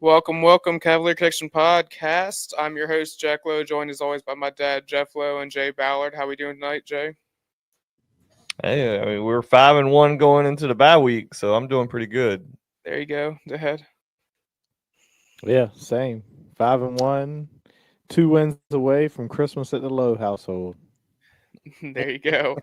Welcome, Cavalier Connection Podcast. I'm your host, Jack Lowe, joined as always by my dad, Jeff Lowe, and Jay Ballard. How we doing tonight, Jay? Hey, I mean, we're 5-1 going into the bye week, so I'm doing pretty good. There you go. Go ahead. Yeah, same. 5-1, 2 wins away from Christmas at the Lowe household. There you go.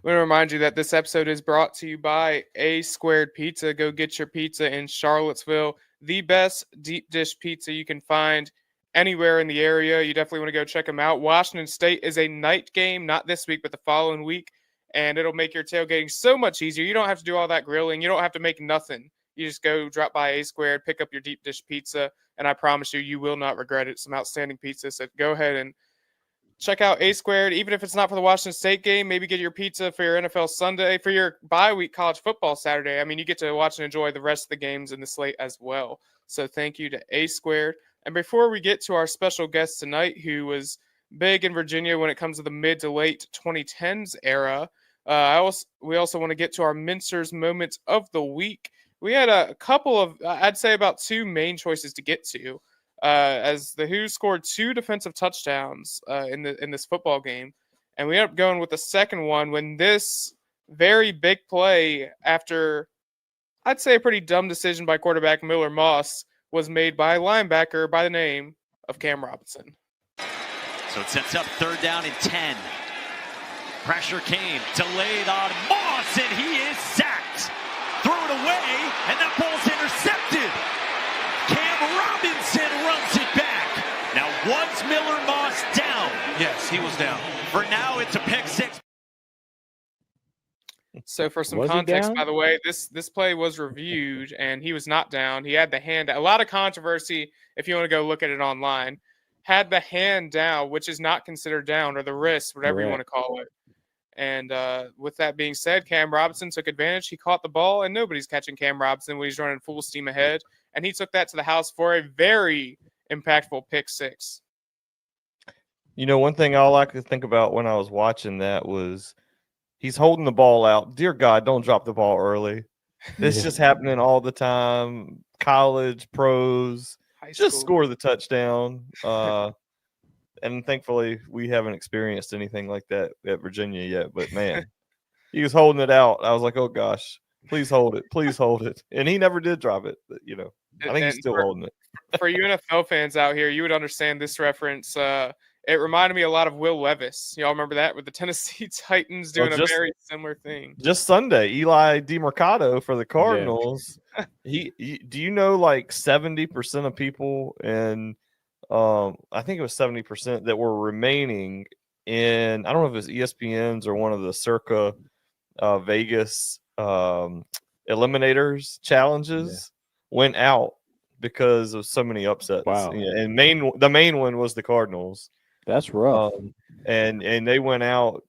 We want to remind you that this episode is brought to you by A Squared Pizza. Go get your pizza in Charlottesville. The best deep dish pizza you can find anywhere in the area. You definitely want to go check them out. Washington State is a night game, not this week, but the following week. And it'll make your tailgating so much easier. You don't have to do all that grilling. You don't have to make nothing. You just go drop by A Squared, pick up your deep dish pizza, and I promise you, you will not regret it. Some outstanding pizza. So go ahead and check out A Squared. Even if it's not for the Washington State game, maybe get your pizza for your NFL Sunday, for your bye week college football Saturday. I mean, you get to watch and enjoy the rest of the games in the slate as well. So thank you to A Squared. And before we get to our special guest tonight, who was big in Virginia when it comes to the mid to late 2010s era, we also want to get to our Mincer's Moments of the Week. We had a couple of, I'd say about two main choices to get to, as the Who scored two defensive touchdowns in this football game. And we ended up going with the second one when this very big play, after I'd say a pretty dumb decision by quarterback Miller Moss, was made by a linebacker by the name of Cam Robinson. So it sets up 3rd down and 10. Pressure came, delayed on Moss, and he is sacked. Throw it away, and that ball's intercepted. Cam Robinson runs it back. Now, was Miller Moss down? Yes, he was down. For now, it's a pick six. So for some Was he context, down? by the way, this play was reviewed, and he was not down. He had the hand. A lot of controversy, if you want to go look at it online. Had the hand down, which is not considered down, or the wrist, whatever you want to call it. And with that being said, Cam Robinson took advantage. He caught the ball, and nobody's catching Cam Robinson when he's running full steam ahead. And he took that to the house for a very impactful pick six. You know, one thing all I could think about when I was watching that was he's holding the ball out. Dear God, don't drop the ball early. This just happening all the time. College, pros, High just school. score the touchdown. And thankfully, we haven't experienced anything like that at Virginia yet. But, man, he was holding it out. I was like, oh, gosh, please hold it. Please hold it. And he never did drop it. But, you know, I think he's still holding it. For you NFL fans out here, you would understand this reference. It reminded me a lot of Will Levis. Y'all remember that with the Tennessee Titans doing a very similar thing. Just Sunday, Eli DeMarcado for the Cardinals. Do you know like 70% of people and I think it was 70% that were remaining in, I don't know if it was ESPN's or one of the Circa Vegas Eliminators challenges went out because of so many upsets. Wow. Yeah, and the main one was the Cardinals. That's rough. And they went out.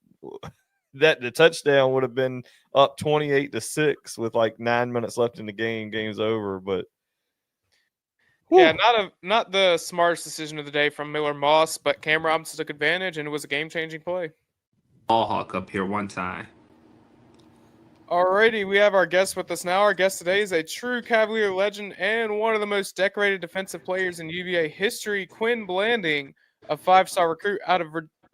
That the touchdown would have been up 28-6 with like 9 minutes left in the game. Game's over. But yeah, not the smartest decision of the day from Miller Moss, but Cam Robinson took advantage, and it was a game-changing play. Ball hawk up here one time. Alrighty, we have our guest with us now. Our guest today is a true Cavalier legend and one of the most decorated defensive players in UVA history, Quin Blanding, a 5-star recruit out of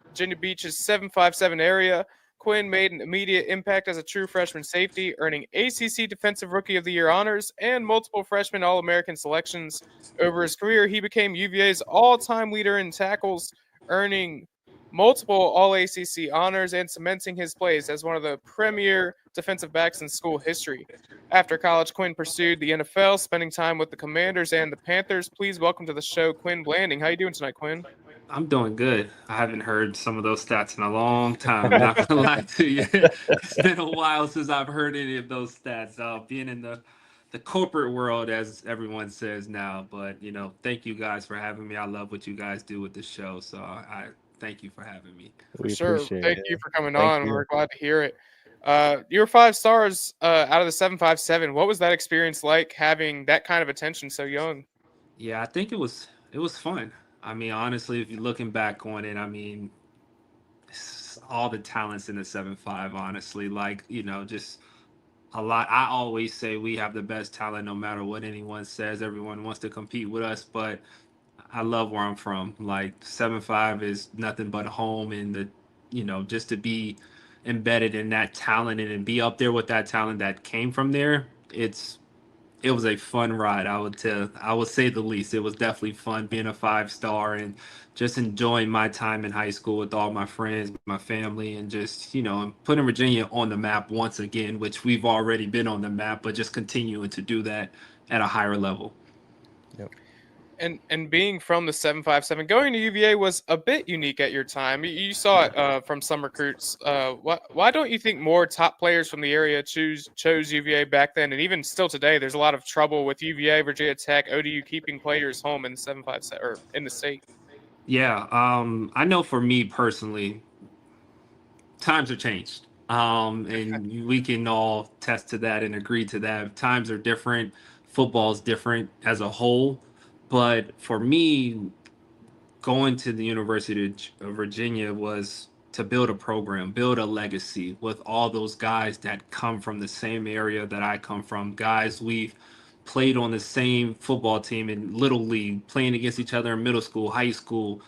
Virginia Beach's 757 area. Quin made an immediate impact as a true freshman safety, earning ACC Defensive Rookie of the Year honors and multiple freshman All-American selections. Over his career, he became UVA's all-time leader in tackles, earning multiple All-ACC honors and cementing his place as one of the premier defensive backs in school history. After college, Quin pursued the NFL, spending time with the Commanders and the Panthers. Please welcome to the show, Quin Blanding. How you doing tonight, Quin? I'm doing good. I haven't heard some of those stats in a long time. I'm not gonna lie to you. It's been a while since I've heard any of those stats. Being in the corporate world, as everyone says now. But you know, thank you guys for having me. I love what you guys do with the show. So I thank you for having me. Sure. Thank you for coming on. you. We're glad to hear it. You were 5 stars out of the 757. What was that experience like, having that kind of attention so young? Yeah, I think it was fun. I mean, honestly, if you're looking back on it, I mean, all the talents in the 7.5, honestly, like, you know, just a lot. I always say we have the best talent no matter what anyone says. Everyone wants to compete with us, but I love where I'm from. Like 7-5 is nothing but home, and just to be embedded in that talent and be up there with that talent that came from there. It was a fun ride. I would say the least. It was definitely fun being a 5-star and just enjoying my time in high school with all my friends, my family, and just putting Virginia on the map once again, which we've already been on the map, but just continuing to do that at a higher level. And being from the 757, going to UVA was a bit unique at your time. You saw it from some recruits. Why don't you think more top players from the area chose UVA back then, and even still today? There's a lot of trouble with UVA, Virginia Tech, ODU keeping players home in the 757 or in the state. Yeah, I know for me personally, times have changed. And we can all test to that and agree to that. Times are different. Football's different as a whole. But for me, going to the University of Virginia was to build a program, build a legacy with all those guys that come from the same area that I come from. Guys we've played on the same football team in little league, playing against each other in middle school, high school,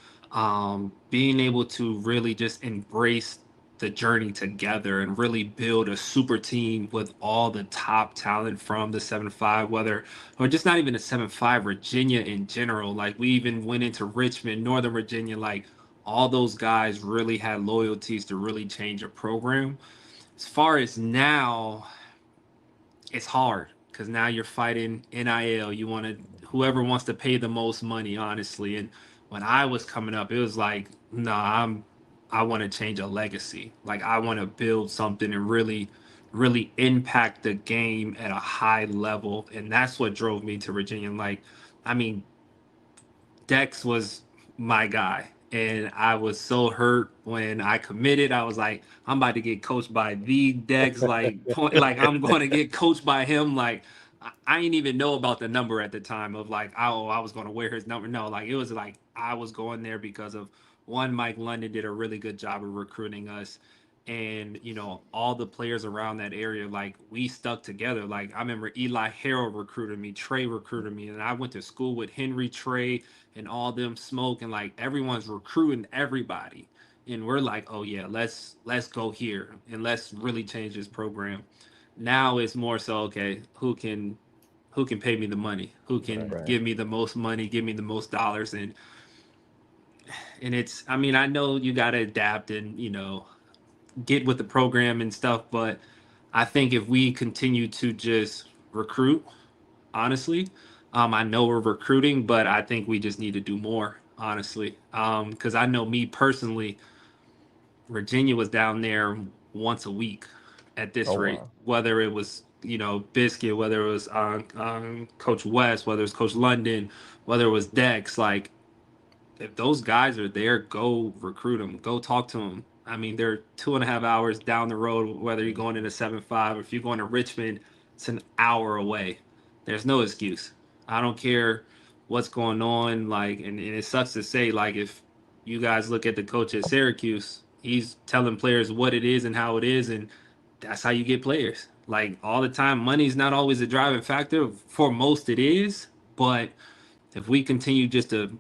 being able to really just embrace the journey together and really build a super team with all the top talent from the 7-5, or just not even the 7-5, Virginia in general. Like we even went into Richmond, Northern Virginia, like all those guys really had loyalties to really change a program. As far as now, it's hard because now you're fighting NIL. You want to, whoever wants to pay the most money, honestly. And when I was coming up, it was like, nah, I want to change a legacy. Like I want to build something and really, really impact the game at a high level. And that's what drove me to Virginia. Like, I mean, Dex was my guy. And I was so hurt when I committed. I was like, I'm about to get coached by the Dex. Like I'm going to get coached by him. Like, I didn't even know about the number at the time of like, oh, I was going to wear his number. No, like it was like I was going there because of one, Mike London did a really good job of recruiting us. And, all the players around that area, like we stuck together. Like I remember Eli Harrell recruited me, Trey recruited me, and I went to school with Henry, Trey, and all them Smoke, and like everyone's recruiting everybody. And we're like, oh yeah, let's go here and let's really change this program. Now it's more so, okay, who can pay me the money? Who can give me the most money, give me the most dollars? And it's, I mean, I know you got to adapt and, get with the program and stuff, but I think if we continue to just recruit, honestly, I know we're recruiting, but I think we just need to do more, honestly. Because I know me personally, Virginia was down there once a week at this rate, wow. Whether it was, Biscuit, whether it was Coach West, whether it was Coach London, whether it was Dex, like if those guys are there, go recruit them, go talk to them. I mean, they're 2.5 hours down the road, whether you're going into 7-5 or if you're going to Richmond, it's an hour away. There's no excuse. I don't care what's going on. Like, and it sucks to say, like, if you guys look at the coach at Syracuse, he's telling players what it is and how it is, and that's how you get players. Like all the time, money's not always a driving factor. For most, it is. But if we continue just to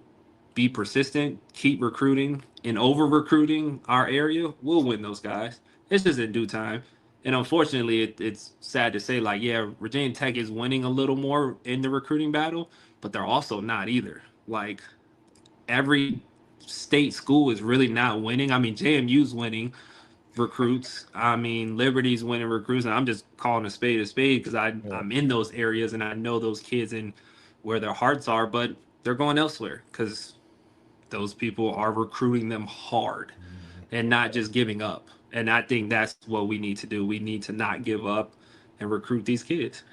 be persistent, keep recruiting, and over recruiting our area, we'll win those guys. It's just in due time. And unfortunately, it's sad to say, like, yeah, Virginia Tech is winning a little more in the recruiting battle, but they're also not either. Like, every state school is really not winning. I mean, JMU's winning recruits. I mean, Liberty's winning recruits, and I'm just calling a spade because I'm in those areas and I know those kids and where their hearts are, but they're going elsewhere because those people are recruiting them hard and not just giving up. And I think that's what we need to do. We need to not give up and recruit these kids.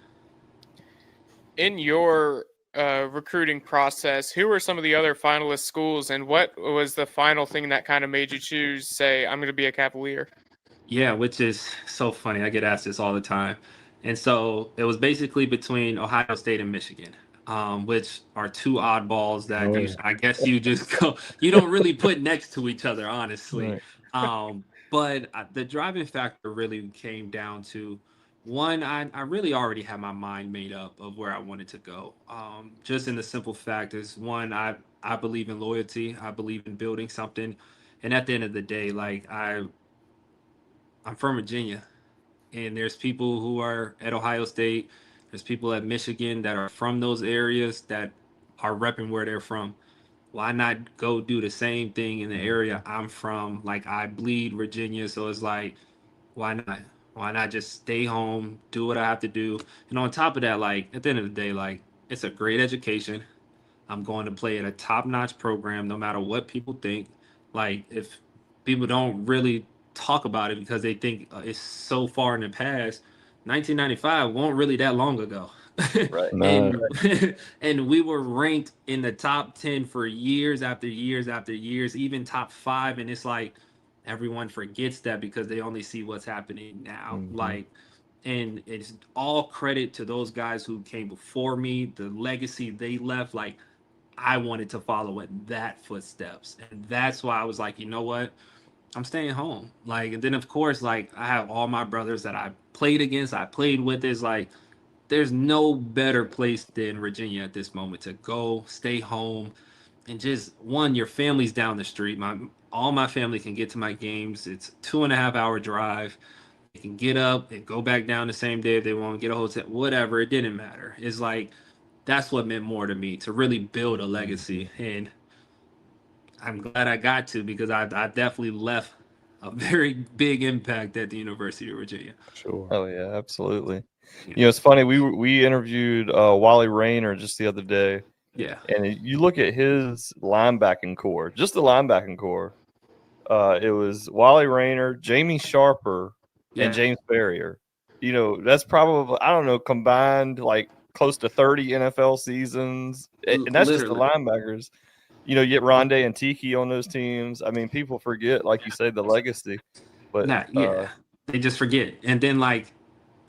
In your recruiting process, who were some of the other finalist schools, and what was the final thing that kind of made you choose, say, I'm going to be a Cavalier? Yeah, which is so funny. I get asked this all the time. And so it was basically between Ohio State and Michigan, which are two oddballs that I guess you just go, you don't really put next to each other, honestly. Right. But the driving factor really came down to one, I really already had my mind made up of where I wanted to go. Just in the simple fact is, one, I believe in loyalty. I believe in building something, and at the end of the day, like I'm from Virginia, and there's people who are at Ohio State. There's people at Michigan that are from those areas that are repping where they're from. Why not go do the same thing in the area I'm from? Like, I bleed Virginia, so it's like, why not? Why not just stay home, do what I have to do? And on top of that, like, at the end of the day, like, it's a great education. I'm going to play at a top-notch program, no matter what people think. Like, if people don't really talk about it because they think it's so far in the past, 1995 won't really that long ago. Right. No. And and we were ranked in the top 10 for years after years after years, even top 5, and it's like everyone forgets that because they only see what's happening now. Like, and it's all credit to those guys who came before me, the legacy they left. Like, I wanted to follow in that footsteps. And that's why I was like, you know what? I'm staying home. Like, and then of course, like, I have all my brothers that I played against, I played with. Is like, there's no better place than Virginia at this moment to go, stay home, and just, one, your family's down the street. All my family can get to my games. It's a 2.5 hour drive. They can get up and go back down the same day if they want, get a hotel, whatever. It didn't matter. It's like, that's what meant more to me, to really build a legacy. And I'm glad I got to, because I definitely left a very big impact at the University of Virginia. Sure. Oh yeah, absolutely. Yeah. You know, it's funny. We interviewed Wally Rayner just the other day, Yeah. and you look at his linebacking core, just the linebacking core. It was Wally Rayner, Jamie Sharper, Yeah. and James Barrier. You know, that's probably, I don't know, combined like close to 30 NFL seasons, and that's just the Literally. linebackers. You know, you get Rondé and Tiki on those teams. I mean, people forget, like you say, the legacy. But Nah, yeah. They just forget. And then, like,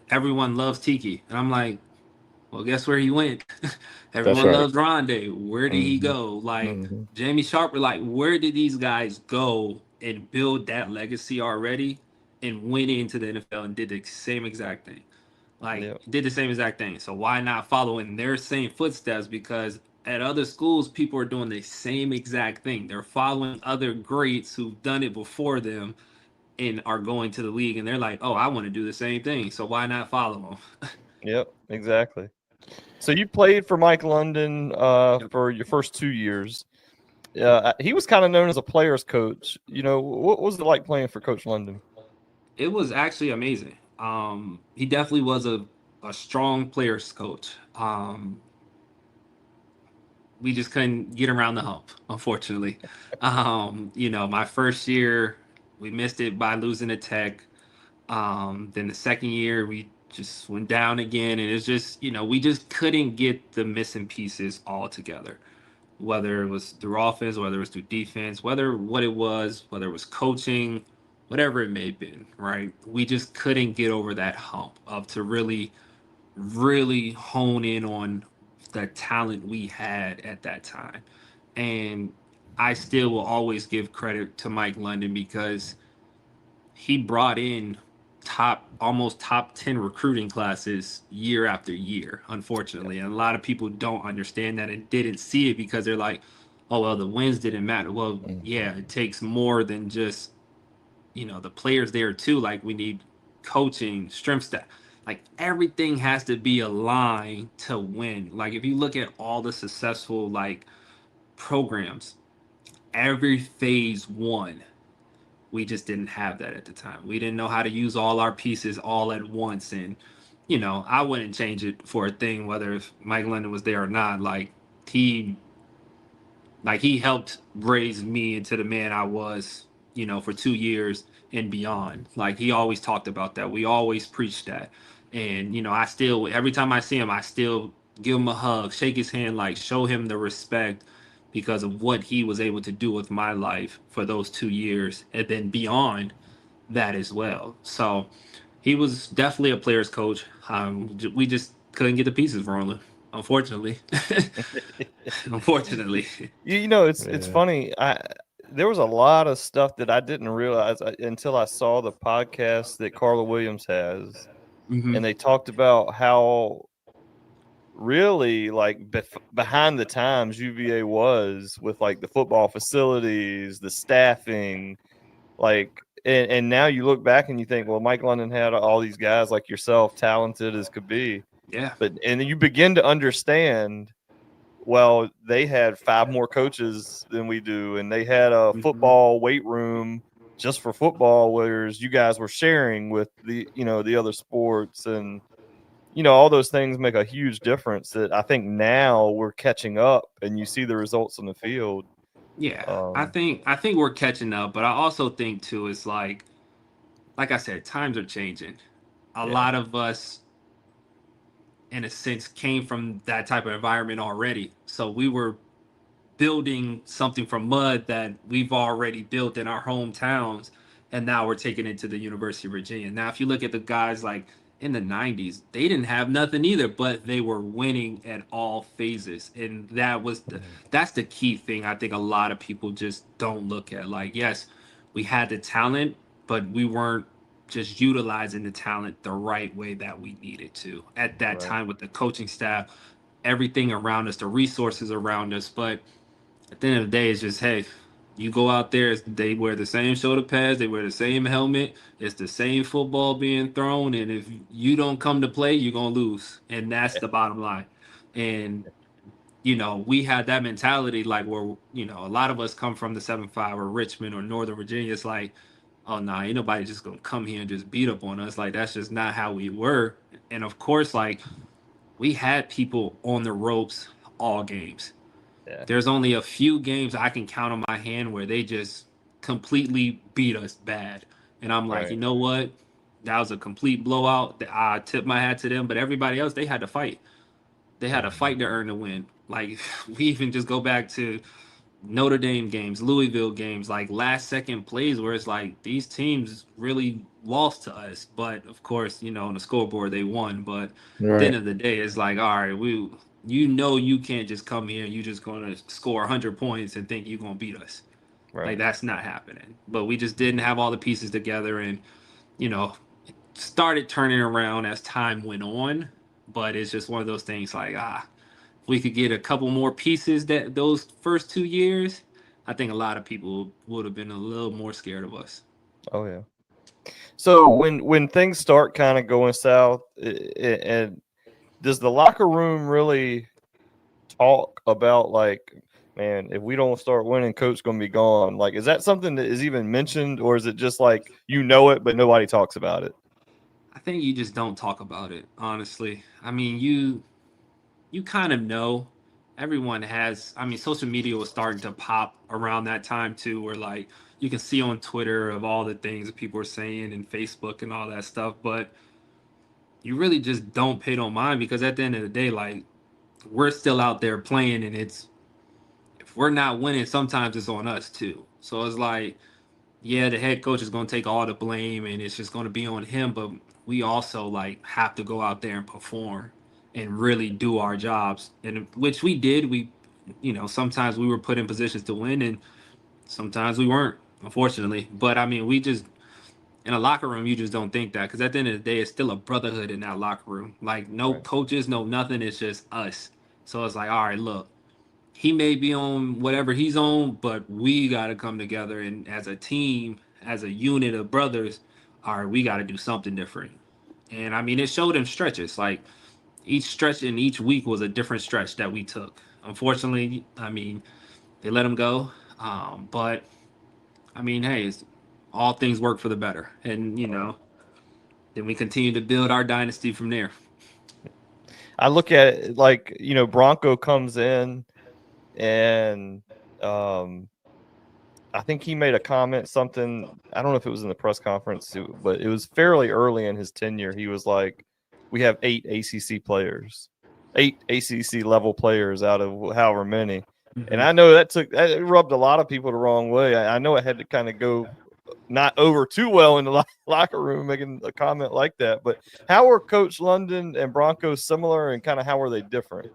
everyone loves Tiki. And I'm like, well, guess where he went? Everyone right. loves Rondé. Where did he go? Like, Jamie Sharper, like, where did these guys go and build that legacy already and went into the NFL and did the same exact thing? Like, Yep. did the same exact thing. So why not follow in their same footsteps? Because at other schools, people are doing the same exact thing. They're following other greats who've done it before them and are going to the league, and they're like, oh, I want to do the same thing. So why not follow them? Yep, exactly. So you played for Mike London for your first 2 years. He was kind of known as a player's coach. You know, what was it like playing for Coach London? It was actually amazing. He definitely was a strong players coach. We just couldn't get around the hump, unfortunately. You know, my first year, we missed it by losing to Tech. Then the second year, we just went down again. And it's just, you know, we just couldn't get the missing pieces all together, whether it was through offense, whether it was through defense, whether it was coaching, whatever it may have been, right? We just couldn't get over that hump of to really, really hone in on the talent we had at that time. And I still will always give credit to Mike London, because he brought in almost top 10 recruiting classes year after year, unfortunately. And a lot of people don't understand that and didn't see it, because they're like, oh, well, the wins didn't matter. Well, yeah, it takes more than just, you know, the players there too. Like, we need coaching, strength staff. Like, everything has to be aligned to win. Like, if you look at all the successful, like, programs, every phase one, we just didn't have that at the time. We didn't know how to use all our pieces all at once. And, you know, I wouldn't change it for a thing, whether if Mike London was there or not. He helped raise me into the man I was, you know, for 2 years and beyond. Like, he always talked about that. We always preached that. And, you know, I still, every time I see him, I still give him a hug, shake his hand, like, show him the respect, because of what he was able to do with my life for those 2 years, and then beyond that as well. So he was definitely a player's coach. We just couldn't get the pieces rolling, unfortunately. Unfortunately. You know, it's funny. There was a lot of stuff that I didn't realize until I saw the podcast that Carla Williams has. Mhm. and they talked about how really like behind the times UVA was with like the football facilities, the staffing, like, and now you look back and you think, well, Mike London had all these guys like yourself, talented as could be, Yeah. but and then you begin to understand, well, they had 5 more coaches than we do, and they had a football weight room just for football, whereas you guys were sharing with the the other sports, and all those things make a huge difference that I think now we're catching up and you see the results on the field. Yeah. I think we're catching up, but I also think too it's like I said, times are changing. A Yeah. lot of us in a sense came from that type of environment already. So we were building something from mud that we've already built in our hometowns, and now we're taking it to the University of Virginia. Now, if you look at the guys like in the 90s, they didn't have nothing either, but they were winning at all phases. And that's the key thing I think a lot of people just don't look at. Like, yes, we had the talent, but we weren't just utilizing the talent the right way that we needed to at that time with the coaching staff, everything around us, the resources around us. But at the end of the day, it's just, hey, you go out there, they wear the same shoulder pads, they wear the same helmet, it's the same football being thrown, and if you don't come to play, you're gonna lose, and that's the bottom line. And we had that mentality, like where a lot of us come from the 7-5 or Richmond or Northern Virginia. It's like, oh no, ain't nobody just gonna come here and just beat up on us. Like that's just not how we were. And of course, like we had people on the ropes all games. Yeah. There's only a few games I can count on my hand where they just completely beat us bad. And I'm like, you know what? That was a complete blowout. I tip my hat to them, but everybody else, they had to fight. They had to fight to earn the win. Like, we even just go back to Notre Dame games, Louisville games, like last second plays where it's like these teams really lost to us. But of course, on the scoreboard they won. But at the end of the day, it's like, all right, you can't just come here and you just gonna score 100 points and think you're gonna beat us. Like that's not happening. But we just didn't have all the pieces together, and started turning around as time went on. But it's just one of those things like we could get a couple more pieces that those first 2 years, I think a lot of people would have been a little more scared of us. Oh yeah. So when things start kind of going south, and does the locker room really talk about like, man, if we don't start winning, coach going to be gone? Like, is that something that is even mentioned, or is it just like it but nobody talks about it? I think you just don't talk about it, honestly. I mean, you kind of know. Everyone has. I mean, social media was starting to pop around that time too, where like you can see on Twitter of all the things that people are saying and Facebook and all that stuff, but you really just don't pay no mind because at the end of the day, like we're still out there playing, and if we're not winning, sometimes it's on us too. So it's like, yeah, the head coach is going to take all the blame, and it's just going to be on him, but we also like have to go out there and perform and really do our jobs, and which we did. Sometimes we were put in positions to win, and sometimes we weren't, unfortunately. But I mean, we just in a locker room, you just don't think that because at the end of the day, it's still a brotherhood in that locker room. Like no coaches, no nothing. It's just us. So it's like, all right, look, he may be on whatever he's on, but we got to come together and as a team, as a unit of brothers, all right, we got to do something different. And I mean, it showed in stretches. Like each stretch in each week was a different stretch that we took. Unfortunately, I mean, they let him go. But I mean, hey, all things work for the better. And, then we continue to build our dynasty from there. I look at it like, Bronco comes in and I think he made a comment, something, I don't know if it was in the press conference, but it was fairly early in his tenure. He was like, we have 8 ACC players, 8 ACC level players out of however many. And I know that rubbed a lot of people the wrong way. I know it had to kind of go not over too well in the locker room making a comment like that. But how are Coach London and Bronco similar, and kind of how are they different?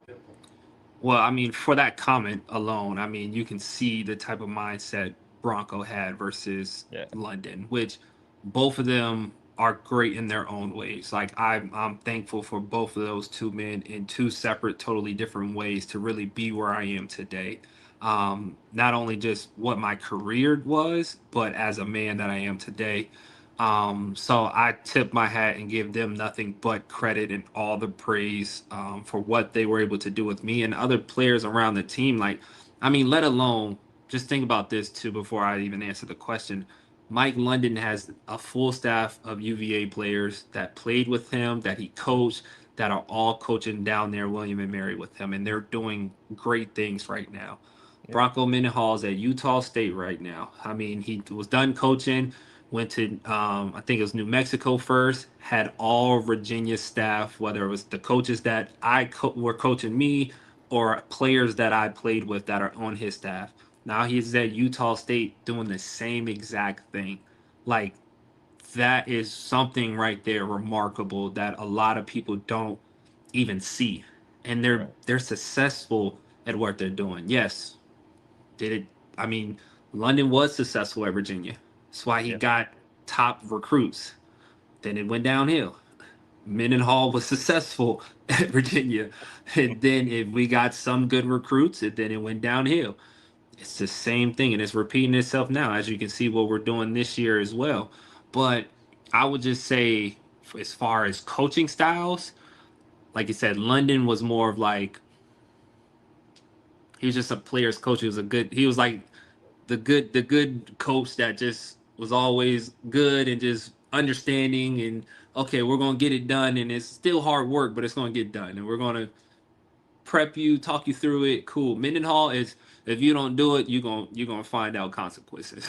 Well, I mean, for that comment alone, I mean, you can see the type of mindset Bronco had versus London, which both of them are great in their own ways. Like I'm thankful for both of those two men in two separate, totally different ways to really be where I am today. Not only just what my career was, but as a man that I am today. So I tip my hat and give them nothing but credit and all the praise for what they were able to do with me and other players around the team. Like, I mean, let alone just think about this too before I even answer the question. Mike London has a full staff of UVA players that played with him, that he coached, that are all coaching down there, William and Mary, with him, and they're doing great things right now. Yeah. Bronco Mendenhall is at Utah State right now. I mean, he was done coaching, went to I think it was New Mexico first, had all Virginia staff, whether it was the coaches that were coaching me or players that I played with that are on his staff. Now he's at Utah State doing the same exact thing. Like, that is something right there remarkable that a lot of people don't even see. And they're successful at what they're doing. Yes. Did it I mean, London was successful at Virginia. That's why he got top recruits. Then it went downhill. Mendenhall was successful at Virginia. And then if we got some good recruits, then it went downhill. It's the same thing, and it's repeating itself now, as you can see what we're doing this year as well. But I would just say, as far as coaching styles, like you said, London was more of like, he was just a player's coach. He was like the good coach that just was always good and just understanding and okay, we're gonna get it done, and it's still hard work, but it's gonna get done, and we're gonna prep you, talk you through it. Cool. Mendenhall is, if you don't do it, you're gonna find out consequences.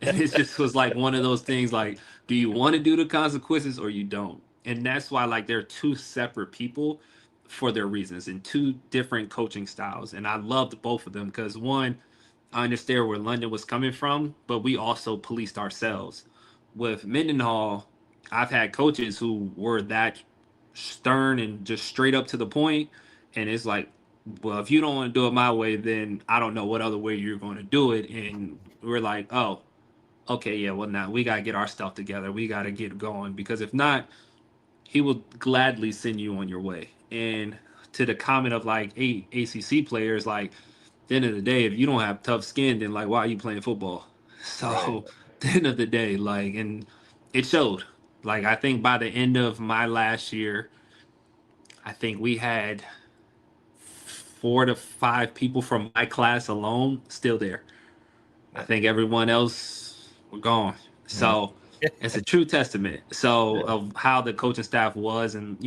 And it just was like one of those things like, do you want to do the consequences or you don't? And that's why like they're two separate people for their reasons and two different coaching styles. And I loved both of them because one, I understand where London was coming from, but we also policed ourselves. With Mendenhall, I've had coaches who were that stern and just straight up to the point, and it's like, well, if you don't want to do it my way, then I don't know what other way you're going to do it. And we're like, oh, okay, yeah, well, now we got to get our stuff together. We got to get going, because if not, he will gladly send you on your way. And to the comment of like ACC players, like, at the end of the day, if you don't have tough skin, then like, why are you playing football? So at the end of the day, like, and it showed. Like, I think by the end of my last year, I think we had 4 to 5 people from my class alone still there. I think everyone else were gone. So it's a true testament. So of how the coaching staff was, and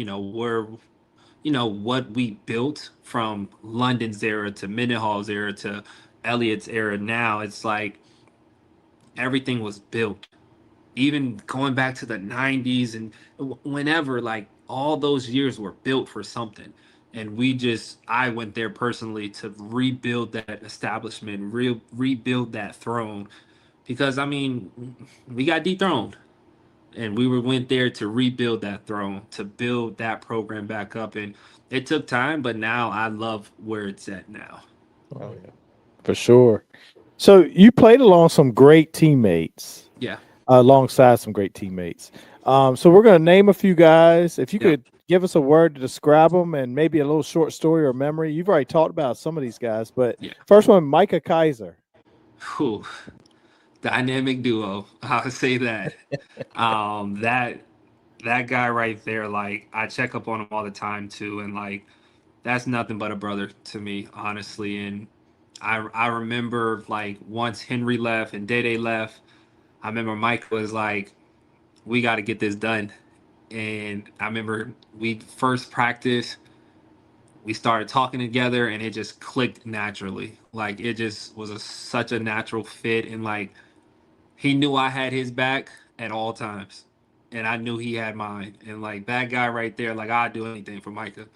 what we built from London's era to Mendenhall's era to Elliott's era. Now it's like everything was built, even going back to the 90s and whenever, like all those years were built for something. And I went there personally to rebuild that establishment, rebuild that throne, because I mean, we got dethroned, and we went there to rebuild that throne, to build that program back up. And it took time, but now I love where it's at now. Oh yeah, for sure. So you played along some great teammates. Yeah. Alongside some great teammates. So we're going to name a few guys. If you could give us a word to describe them and maybe a little short story or memory. You've already talked about some of these guys, but first one, Micah Kaiser. Whew. Dynamic duo. I'll say that. That guy right there, like, I check up on him all the time too, and like, that's nothing but a brother to me, honestly. And I remember like once Henry left and Dede left, I remember Mike was like, we got to get this done. And I remember we first practiced, we started talking together, and it just clicked naturally. Like, it just was such a natural fit. And like, he knew I had his back at all times, and I knew he had mine. And like, that guy right there, like, I'd do anything for Micah,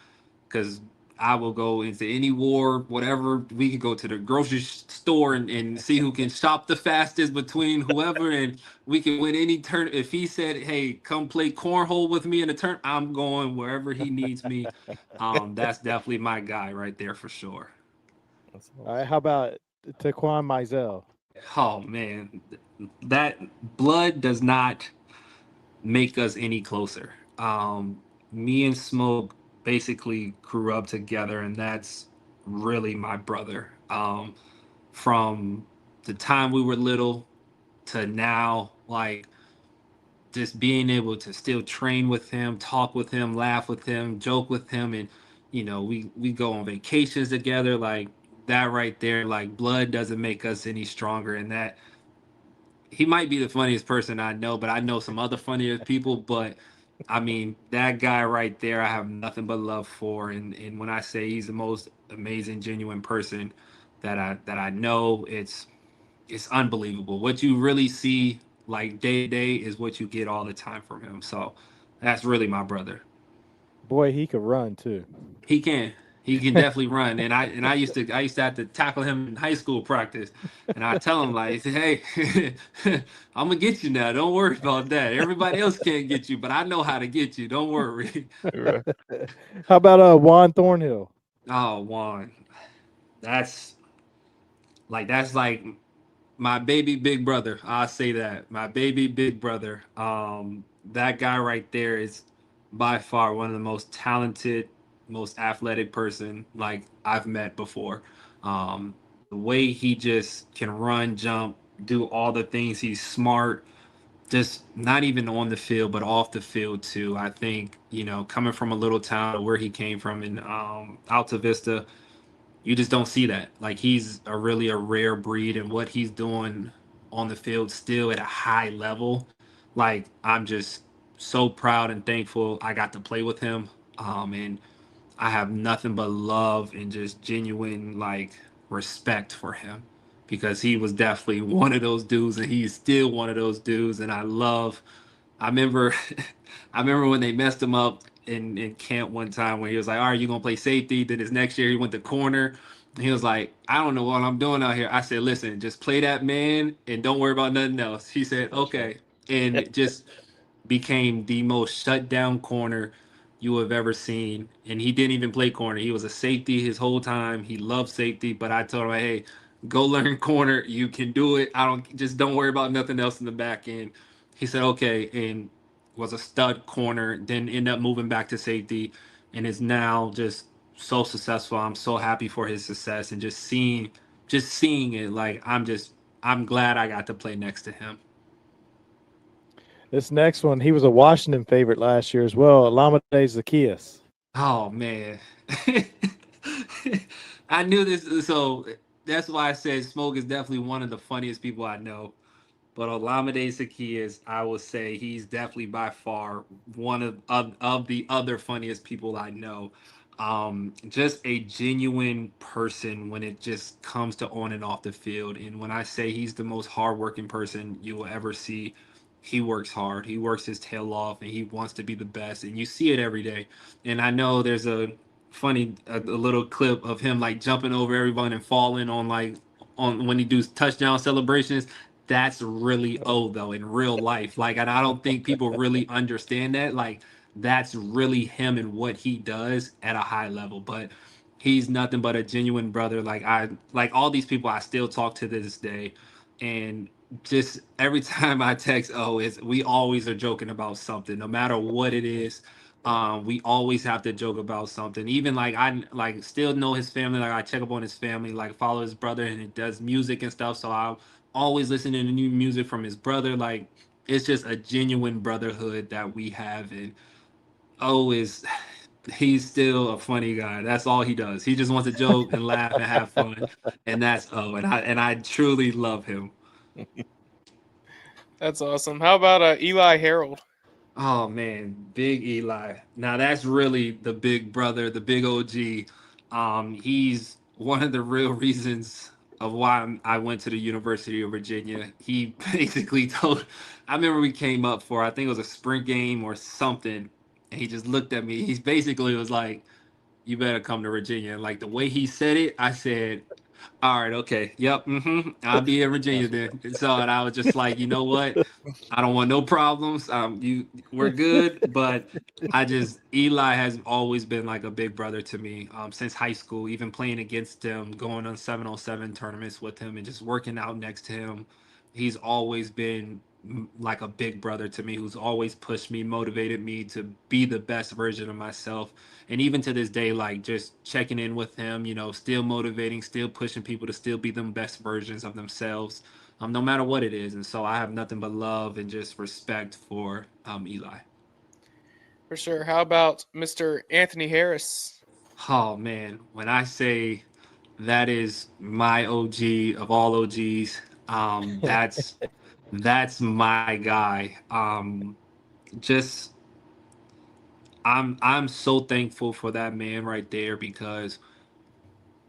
because I will go into any war, whatever. We could go to the grocery store and see who can shop the fastest between whoever, and we can win any turn. If he said, hey, come play cornhole with me in a turn, I'm going wherever he needs me. That's definitely my guy right there for sure. All right, how about Taquan Mizell? Oh man, that blood does not make us any closer. Me and Smoke basically grew up together, and that's really my brother. From the time we were little to now, like just being able to still train with him, talk with him, laugh with him, joke with him, and we go on vacations together. Like that right there, like blood doesn't make us any stronger. And that he might be the funniest person I know, but I know some other funnier people. But I mean, that guy right there, I have nothing but love for. And when I say he's the most amazing, genuine person that I know, it's unbelievable. What you really see like day to day is what you get all the time from him. So that's really my brother. Boy, he could run too. He can. He can definitely run. And I used to have to tackle him in high school practice. And I tell him like, hey, I'm gonna get you now. Don't worry about that. Everybody else can't get you, but I know how to get you. Don't worry. How about Juan Thornhill? Oh, Juan. That's that's like my baby big brother. I'll say that. My baby big brother. That guy right there is by far one of the most talented, most athletic person like I've met before. The way he just can run, jump, do all the things. He's smart, just not even on the field, but off the field too. I think, coming from a little town where he came from in Alta Vista, you just don't see that. Like he's a rare breed, and what he's doing on the field still at a high level. Like I'm just so proud and thankful I got to play with him. And I have nothing but love and just genuine like respect for him because he was definitely one of those dudes, and he's still one of those dudes. And I remember I remember when they messed him up in camp one time when he was like, all right, you're gonna play safety. Then his next year he went to corner. And he was like, I don't know what I'm doing out here. I said, listen, just play that man and don't worry about nothing else. He said, okay. And it just became the most shut down corner you have ever seen. And he didn't even play corner. He was a safety his whole time. He loved safety, but I told him, hey, go learn corner. You can do it. Don't worry about nothing else in the back end. He said, okay, and was a stud corner, then end up moving back to safety and is now just so successful. I'm so happy for his success, and just seeing it, like I'm glad I got to play next to him. This next one, he was a Washington favorite last year as well. Alameda Zacchaeus. Oh man. I knew this, so that's why I said Smoke is definitely one of the funniest people I know. But Olamide Zacchaeus, I will say he's definitely by far one of the other funniest people I know. Just a genuine person when it just comes to on and off the field. And when I say he's the most hardworking person you will ever see, he works hard. He works his tail off, and he wants to be the best. And you see it every day. And I know there's a little clip of him like jumping over everyone and falling on when he does touchdown celebrations. That's really old though in real life. Like, and I don't think people really understand that. Like, that's really him and what he does at a high level. But he's nothing but a genuine brother. Like all these people I still talk to this day, and just every time I text, we always are joking about something, no matter what it is. We always have to joke about something. Even like I like still know his family. Like I check up on his family, like follow his brother, and he does music and stuff. So I always listening to new music from his brother. Like it's just a genuine brotherhood that we have, and is he's still a funny guy. That's all he does. He just wants to joke and laugh and have fun, and that's and I truly love him. That's awesome. How about Eli Harold? Oh man, Big Eli. Now that's really the big brother, the big OG. He's one of the real reasons of why I went to the University of Virginia. He basically told, I remember we came up for, I think it was a spring game or something, and he just looked at me. He basically was like, "You better come to Virginia." And like the way he said it, I said, all right, okay, yep, I'll be in Virginia then. And so, and I was just like, you know what? I don't want no problems. We're good. But Eli has always been like a big brother to me since high school. Even playing against him, going on 7-on-7 tournaments with him, and just working out next to him. He's always been like a big brother to me, who's always pushed me, motivated me to be the best version of myself. And even to this day, like just checking in with him, still motivating, still pushing people to still be the best versions of themselves, no matter what it is. And so I have nothing but love and just respect for Eli. For sure. How about Mr. Anthony Harris? Oh man, when I say that is my OG of all OGs, that's my guy. Just I'm so thankful for that man right there, because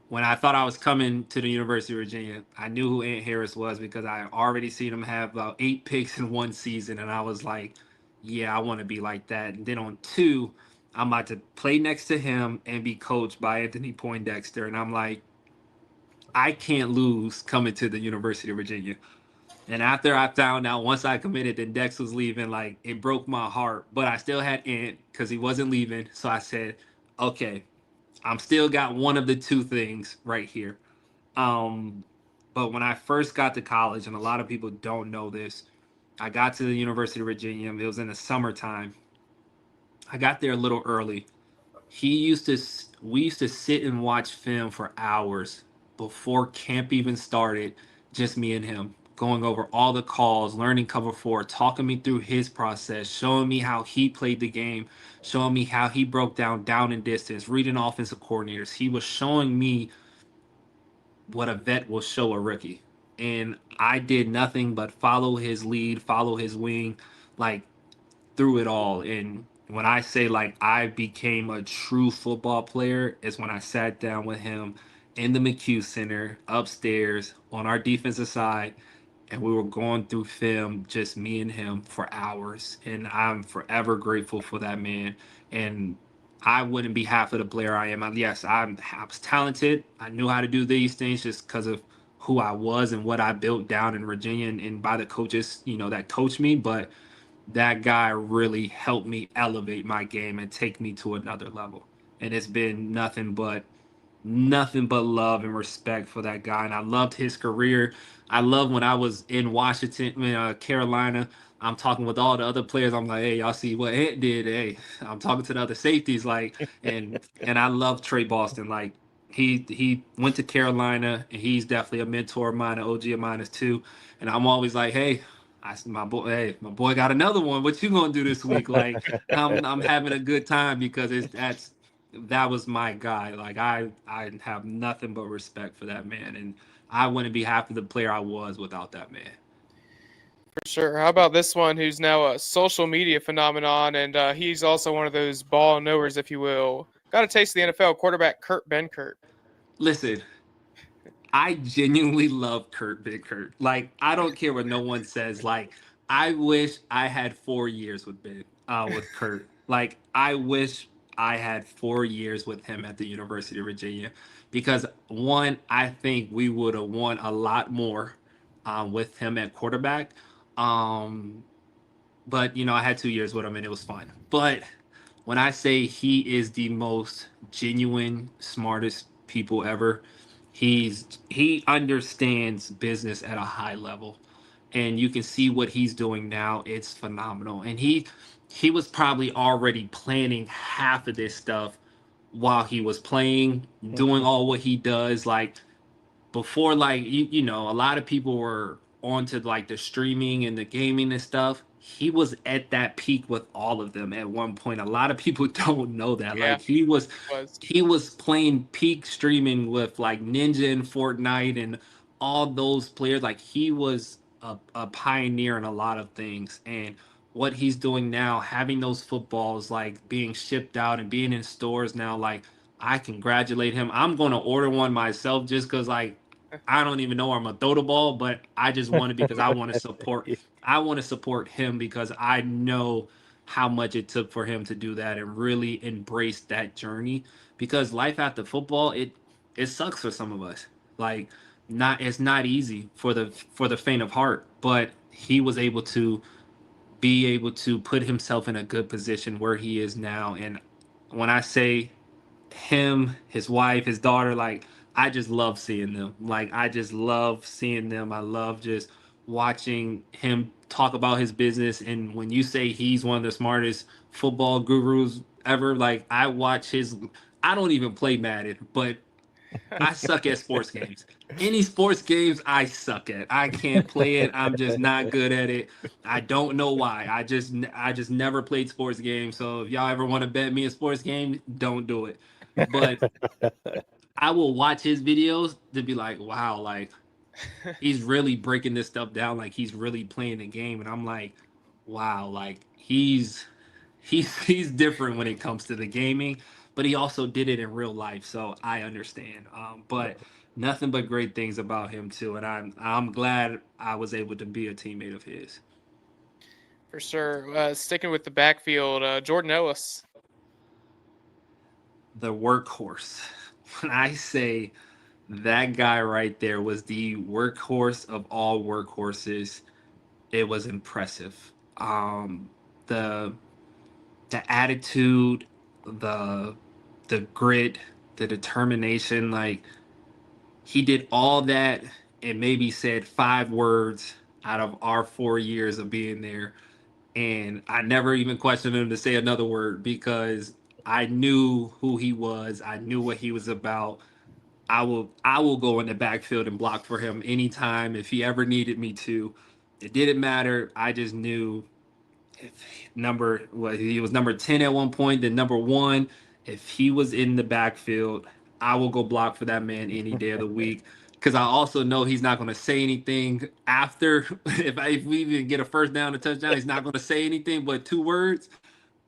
when I thought I was coming to the University of Virginia, I knew who Ant Harris was because I already seen him have about 8 picks in one season, and I was like, yeah, I want to be like that. And then on two, I'm about to play next to him and be coached by Anthony Poindexter, and I'm like, I can't lose coming to the University of Virginia. And after I found out, once I committed that Dex was leaving, like it broke my heart. But I still had Ant because he wasn't leaving. So I said, okay, I'm still got one of the two things right here. Um, but when I first got to college, and a lot of people don't know this, I got to the University of Virginia. It was in the summertime. I got there a little early. We used to sit and watch film for hours before camp even started, just me and him, going over all the calls, learning cover four, talking me through his process, showing me how he played the game, showing me how he broke down and distance, reading offensive coordinators. He was showing me what a vet will show a rookie. And I did nothing but follow his lead, follow his wing, like through it all. And when I say like I became a true football player, is when I sat down with him in the McHugh Center upstairs on our defensive side, and we were going through film, just me and him for hours. And I'm forever grateful for that man. And I wouldn't be half of the player I am. Yes, I was talented. I knew how to do these things just because of who I was and what I built down in Virginia, and by the coaches, that coached me. But that guy really helped me elevate my game and take me to another level. And it's been nothing but love and respect for that guy. And I loved his career. I love when I was in Washington, Carolina. I'm talking with all the other players. I'm like, hey, y'all see what Ant did? Hey, I'm talking to the other safeties, like, and I love Trey Boston. Like, he went to Carolina, and he's definitely a mentor of mine, an OG of mine too. And I'm always like, hey, my boy got another one. What you gonna do this week? Like, I'm having a good time because that was my guy. Like I have nothing but respect for that man, and I wouldn't be half of the player I was without that man. For sure. How about this one who's now a social media phenomenon, and he's also one of those ball knowers, if you will. Got a taste of the NFL, quarterback Kurt Benkert. Listen, I genuinely love Kurt Benkert. Like, I don't care what no one says. Like, I wish I had 4 years with Kurt. Like, I wish I had 4 years with him at the University of Virginia, because one, I think we would have won a lot more with him at quarterback. Um, but I had 2 years with him and it was fun. But when I say he is the most genuine, smartest people ever, he understands business at a high level, and you can see what he's doing now. It's phenomenal, and he was probably already planning half of this stuff while he was playing, doing all what he does. Like, before, like, a lot of people were onto like the streaming and the gaming and stuff. He was at that peak with all of them at one point. A lot of people don't know that. Yeah, Like, he was was. he was playing peak streaming with like Ninja and Fortnite and all those players. Like, he was a pioneer in a lot of things. And what he's doing now, having those footballs like being shipped out and being in stores now, like, I congratulate him. I'm going to order one myself just because, like, I don't even know where I'm gonna throw the ball, but I just want it because I want to support. I want to support him because I know how much it took for him to do that and really embrace that journey. Because life after football, it sucks for some of us. Like, it's not easy for the faint of heart. But he was able to put himself in a good position where he is now. And when I say him, his wife, his daughter, like, I just love seeing them. Like, I just love seeing them. I love just watching him talk about his business. And when you say he's one of the smartest football gurus ever, like I watch his, I don't even play Madden, but I suck at sports games. Any sports games I suck at. I can't play it. I'm just not good at it. I don't know why. I just never played sports games. So if y'all ever want to bet me a sports game, don't do it. But I will watch his videos to be like, wow, like he's really breaking this stuff down, like he's really playing the game. And I'm like, wow, like he's different when it comes to the gaming, but he also did it in real life, so I understand. But nothing but great things about him too, and I'm glad I was able to be a teammate of his. For sure. Sticking with the backfield, Jordan Ellis. The workhorse. When I say that guy right there was the workhorse of all workhorses, it was impressive. The the attitude, the the grit, the determination, like he did all that and maybe said 5 words out of our 4 years of being there. And I never even questioned him to say another word because I knew who he was. I knew what he was about. I will go in the backfield and block for him anytime if he ever needed me to. It didn't matter. I just knew if he was number 10 at one point, then number 1. If he was in the backfield, I will go block for that man any day of the week. Because I also know he's not going to say anything after. If we even get a first down, a touchdown, he's not going to say anything but 2 words.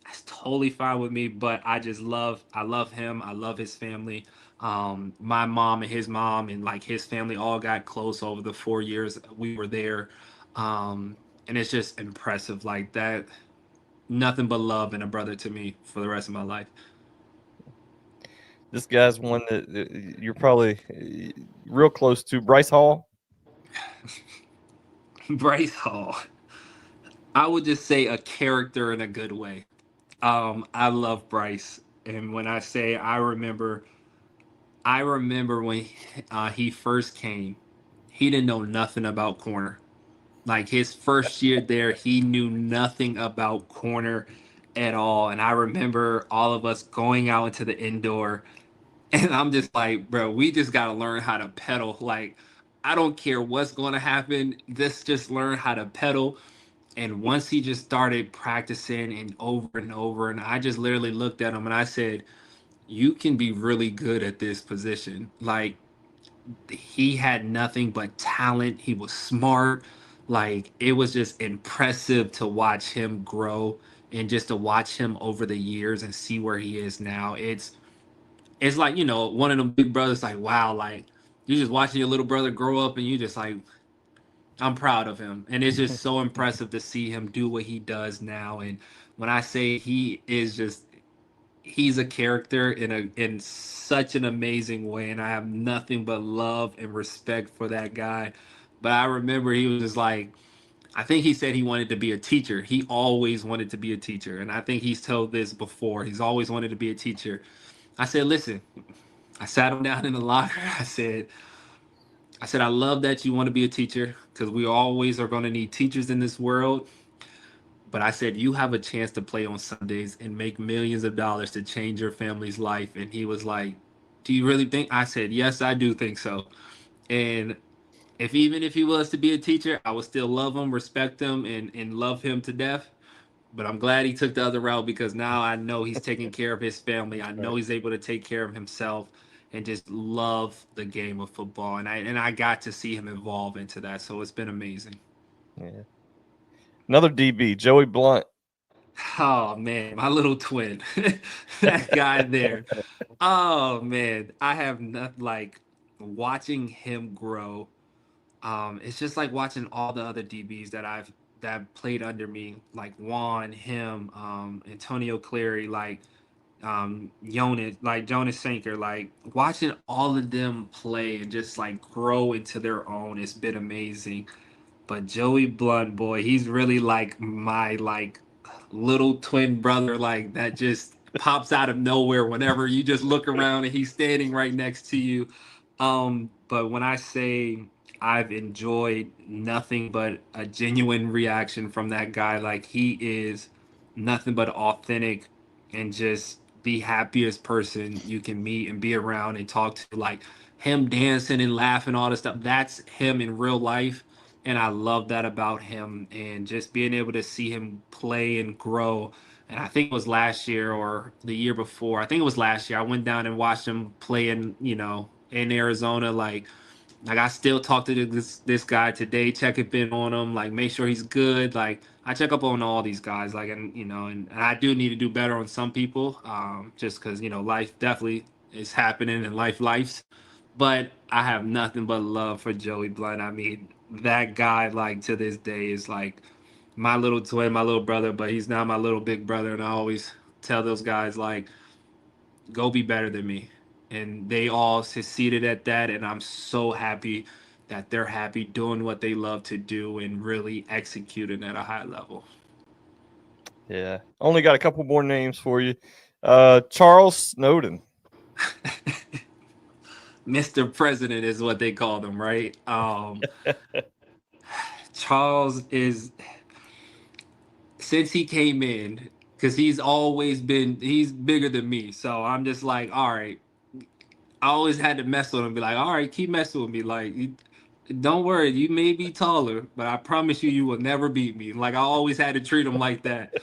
That's totally fine with me. But I love him. I love his family. My mom and his mom and like his family all got close over the 4 years we were there. And it's just impressive like that. Nothing but love and a brother to me for the rest of my life. This guy's one that you're probably real close to. Bryce Hall. Bryce Hall. I would just say a character in a good way. I love Bryce, and when I say I remember when he first came, he didn't know nothing about corner. Like his first year there, he knew nothing about corner at all. And I remember all of us going out into the indoor, and I'm just like, bro, we just got to learn how to pedal. Like, I don't care what's going to happen. Just learn how to pedal. And once he just started practicing and over, and I just literally looked at him and I said, you can be really good at this position. Like, he had nothing but talent. He was smart. Like it was just impressive to watch him grow and just to watch him over the years and see where he is now. It's like, one of them big brothers like, wow, like you just watching your little brother grow up and you just like, I'm proud of him. And it's just so impressive to see him do what he does now. And when I say he's a character in such an amazing way, and I have nothing but love and respect for that guy. But I remember he was just like, I think he said he wanted to be a teacher. He always wanted to be a teacher, and I think he's told this before. He's always wanted to be a teacher. I said, listen, I sat him down in the locker. I said, I love that you want to be a teacher because we always are going to need teachers in this world. But I said, you have a chance to play on Sundays and make millions of dollars to change your family's life. And he was like, do you really think? I said, yes, I do think so. And even if he was to be a teacher, I would still love him, respect him, and love him to death. But I'm glad he took the other route because now I know he's taking care of his family. I know he's able to take care of himself and just love the game of football. And I got to see him evolve into that. So it's been amazing. Yeah. Another DB, Joey Blunt. Oh man, my little twin, that guy there. Oh man, I have not like watching him grow. It's just like watching all the other DBs that played under me, like Juan, him, Antonio Cleary, like Jonas Sanker, like watching all of them play and just like grow into their own. It's been amazing. But Joey Blunt, boy, he's really like my like little twin brother, like that just pops out of nowhere whenever you just look around and he's standing right next to you. But when I say I've enjoyed nothing but a genuine reaction from that guy. Like, he is nothing but authentic and just the happiest person you can meet and be around and talk to. Like, him dancing and laughing, all this stuff. That's him in real life. And I love that about him. And just being able to see him play and grow. And I think it was last year or the year before. I think it was last year. I went down and watched him play in Arizona. Like, I still talk to this guy today, check in on him, like make sure he's good. Like, I check up on all these guys, like, and I do need to do better on some people, just because life definitely is happening and life. But I have nothing but love for Joey Blunt. I mean, that guy, like, to this day is like my little twin, my little brother, but he's now my little big brother, and I always tell those guys, like, go be better than me. And they all succeeded at that. And I'm so happy that they're happy doing what they love to do and really executing at a high level. Yeah. Only got a couple more names for you. Charles Snowden. Mr. President is what they call him, right? Charles is, since he came in, because he's bigger than me. So I'm just like, all right. I always had to mess with him, be like, all right, keep messing with me. Like, don't worry, you may be taller, but I promise you will never beat me. Like, I always had to treat him like that.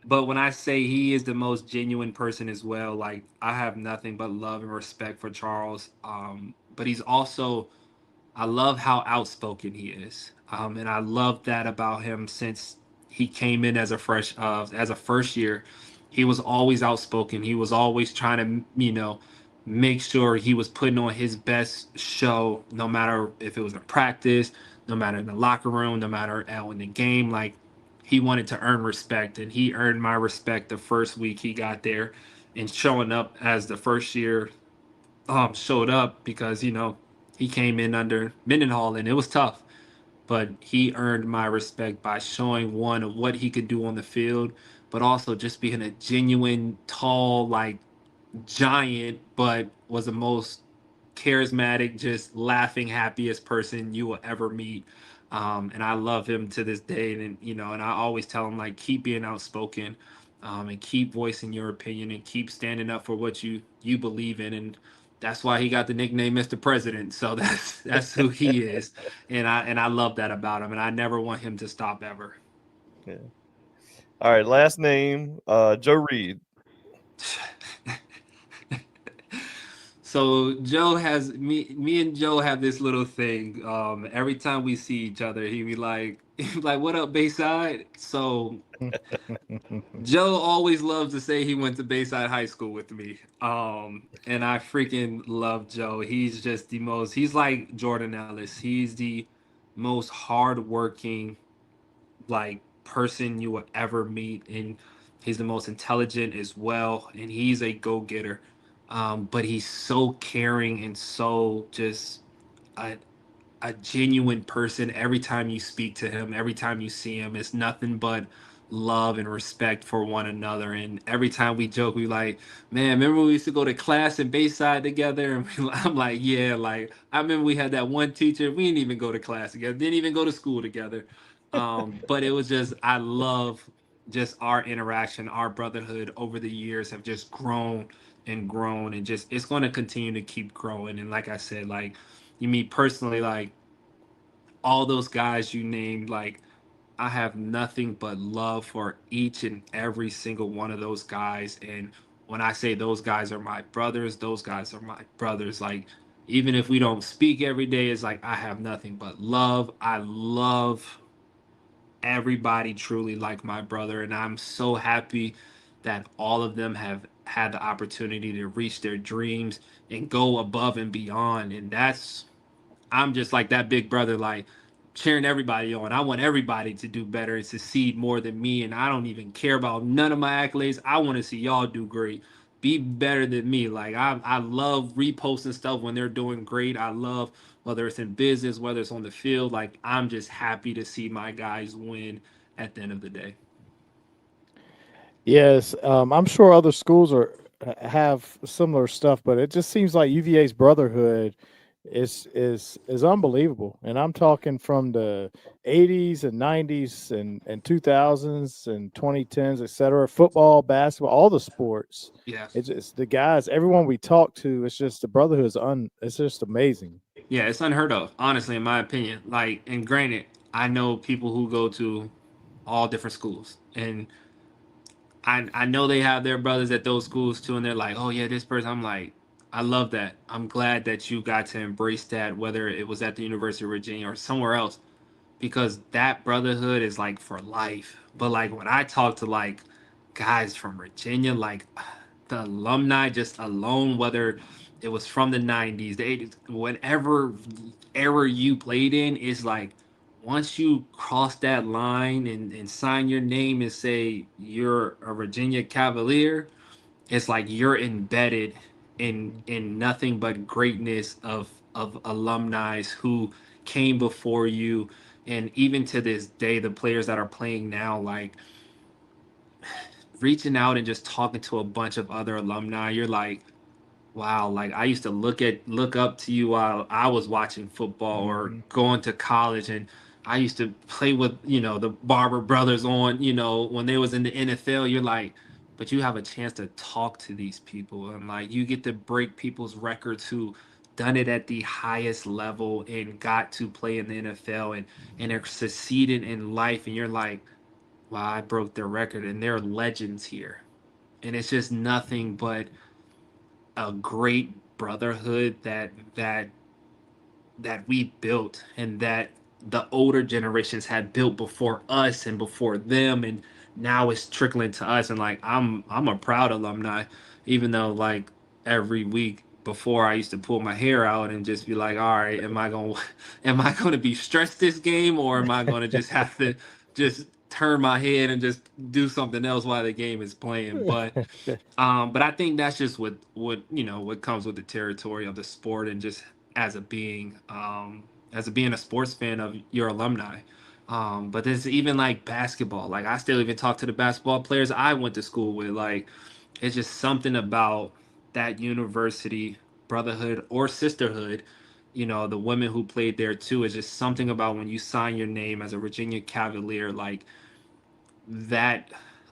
But when I say he is the most genuine person as well, like, I have nothing but love and respect for Charles. But he's also, I love how outspoken he is. And I love that about him since he came in as a first year. He was always outspoken. He was always trying to, make sure he was putting on his best show, no matter if it was in practice, no matter in the locker room, no matter out in the game. Like, he wanted to earn respect, and he earned my respect the first week he got there, and showing up as the first year showed up because he came in under Mendenhall, and it was tough. But he earned my respect by showing one of what he could do on the field, but also just being a genuine, tall, like, giant, but was the most charismatic, just laughing, happiest person you will ever meet. And I love him to this day. And I always tell him, like, keep being outspoken, and keep voicing your opinion and keep standing up for what you believe in. And that's why he got the nickname Mr. President. So that's who he is. And I love that about him. And I never want him to stop ever. Yeah. All right. Last name, Joe Reed. So Joe has me and Joe have this little thing. Every time we see each other, he be like, "What up, Bayside?" So Joe always loves to say he went to Bayside High School with me. And I freaking love Joe. He's just the most. He's like Jordan Ellis. He's the most hardworking, like, person you will ever meet, and he's the most intelligent as well, and he's a go-getter. But he's so caring and so just a, a genuine person. Every time you speak to him, every time you see him, it's nothing but love and respect for one another. And every time we joke, we like, man, remember we used to go to class in Bayside together? And I'm like, yeah, like, I remember we had that one teacher, we didn't even go to class together, didn't even go to school together. But it was just, I love just our interaction, our brotherhood over the years have just grown and grown, and just, it's going to continue to keep growing. And like I said, like, you mean personally, like, all those guys you named, like, I have nothing but love for each and every single one of those guys. And when I say those guys are my brothers, those guys are my brothers. Like, even if we don't speak every day, it's like I have nothing but love. I love everybody truly like my brother. And I'm so happy that all of them have had the opportunity to reach their dreams and go above and beyond. And I'm just like that big brother, like, cheering everybody on. I want everybody to do better and succeed more than me. And I don't even care about none of my accolades. I want to see y'all do great. Be better than me. Like, I love reposting stuff when they're doing great. I love, whether it's in business, whether it's on the field. Like, I'm just happy to see my guys win at the end of the day. Yes, I'm sure other schools have similar stuff, but it just seems like UVA's brotherhood is unbelievable. And I'm talking from the 80s and 90s and 2000s and 2010s, etc. Football, basketball, all the sports. Yeah. It's just the guys, everyone we talk to, it's just the brotherhood is it's just amazing. Yeah, it's unheard of, honestly, in my opinion. Like, and granted, I know people who go to all different schools, and I know they have their brothers at those schools too, and they're like, oh yeah, this person. I'm like, I love that. I'm glad that you got to embrace that, whether it was at the University of Virginia or somewhere else, because that brotherhood is like for life. But like when I talk to like guys from Virginia, like the alumni just alone, whether it was from the 90s, the 80s, whatever era you played in, is like once you cross that line and sign your name and say you're a Virginia Cavalier, it's like you're embedded in nothing but greatness of alumni who came before you. And even to this day, the players that are playing now, like reaching out and just talking to a bunch of other alumni, you're like, wow, like I used to look up to you while I was watching football or Mhm. going to college, and I used to play with, the Barber brothers on, when they was in the NFL. You're like, but you have a chance to talk to these people, and like you get to break people's records who done it at the highest level and got to play in the NFL, and are succeeding in life, and you're like, wow, I broke their record and they're legends here. And it's just nothing but a great brotherhood that we built, and that the older generations had built before us and before them, and now it's trickling to us. And like I'm a proud alumni, even though like every week before I used to pull my hair out and just be like, all right, am I gonna be stressed this game, or am I gonna just have to just turn my head and just do something else while the game is playing? But I think that's just what comes with the territory of the sport, and just as a being a sports fan of your alumni. But there's even like basketball. Like I still even talk to the basketball players I went to school with. Like it's just something about that university brotherhood or sisterhood. The women who played there too, is just something about when you sign your name as a Virginia Cavalier, like that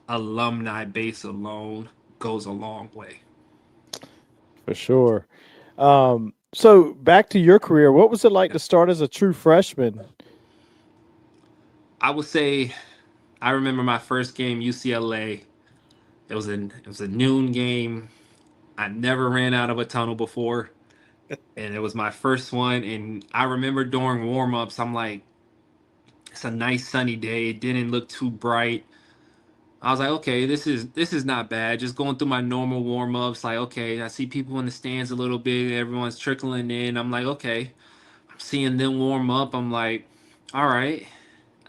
alumni base alone goes a long way. For sure. So back to your career, what was it like to start as a true freshman? I would say I remember my first game, UCLA. It was a noon game. I never ran out of a tunnel before, and it was my first one. And I remember during warm-ups, I'm like, it's a nice sunny day. It didn't look too bright. I was like, okay, this is not bad. Just going through my normal warm-ups. Like, okay, I see people in the stands a little bit. Everyone's trickling in. I'm like, okay. I'm seeing them warm up. I'm like, all right.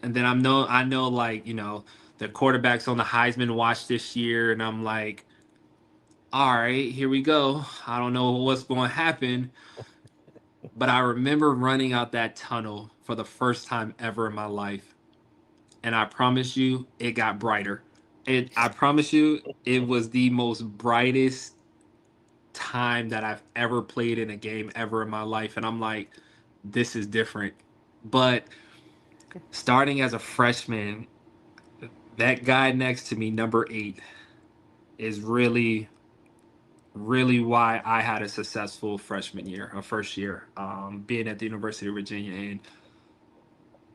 And then I know like, the quarterbacks on the Heisman watch this year, and I'm like, all right, here we go. I don't know what's going to happen, but I remember running out that tunnel for the first time ever in my life, and I promise you, it got brighter. I promise you, it was the most brightest time that I've ever played in a game ever in my life, and I'm like, this is different. But starting as a freshman, that guy next to me, number 8, is really, really why I had a successful freshman year, or first year, being at the University of Virginia. And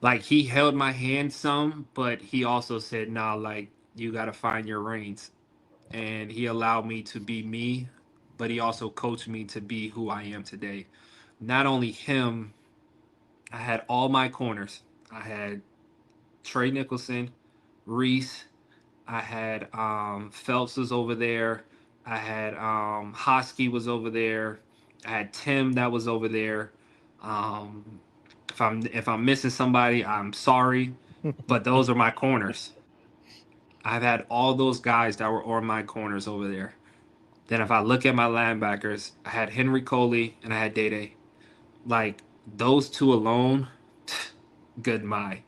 like he held my hand some, but he also said, "Nah, like you got to find your reins." And he allowed me to be me, but he also coached me to be who I am today. Not only him, I had all my corners. I had Trey Nicholson, Reese. I had Phelps was over there. I had Hosky was over there. I had Tim that was over there. Um, if I'm missing somebody, I'm sorry, but those are my corners. I've had all those guys that were on my corners over there. Then if I look at my linebackers, I had Henry Coley and I had Day Day. Like those two alone, good my.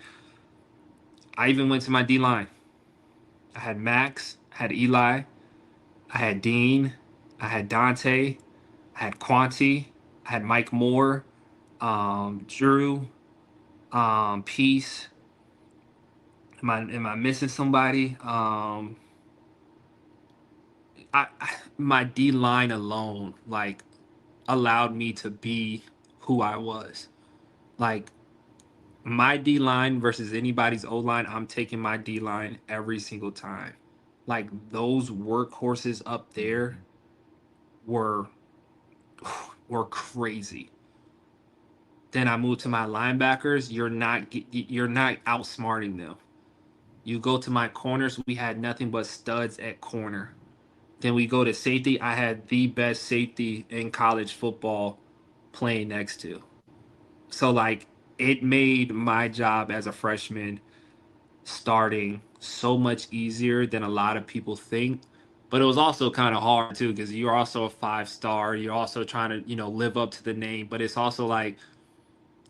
I even went to my D line. I had Max, I had Eli, I had Dean, I had Dante, I had Quanti, I had Mike Moore, Drew, Peace. Am I missing somebody? My D line alone like allowed me to be who I was. Like my D line versus anybody's O line, I'm taking my D line every single time. Like those workhorses up there were crazy. Then I moved to my linebackers. You're not outsmarting them. You go to my corners, we had nothing but studs at corner. Then we go to safety. I had the best safety in college football playing next to. So like it made my job as a freshman starting so much easier than a lot of people think. But it was also kind of hard too because you're also a 5-star. You're also trying to, live up to the name. But it's also like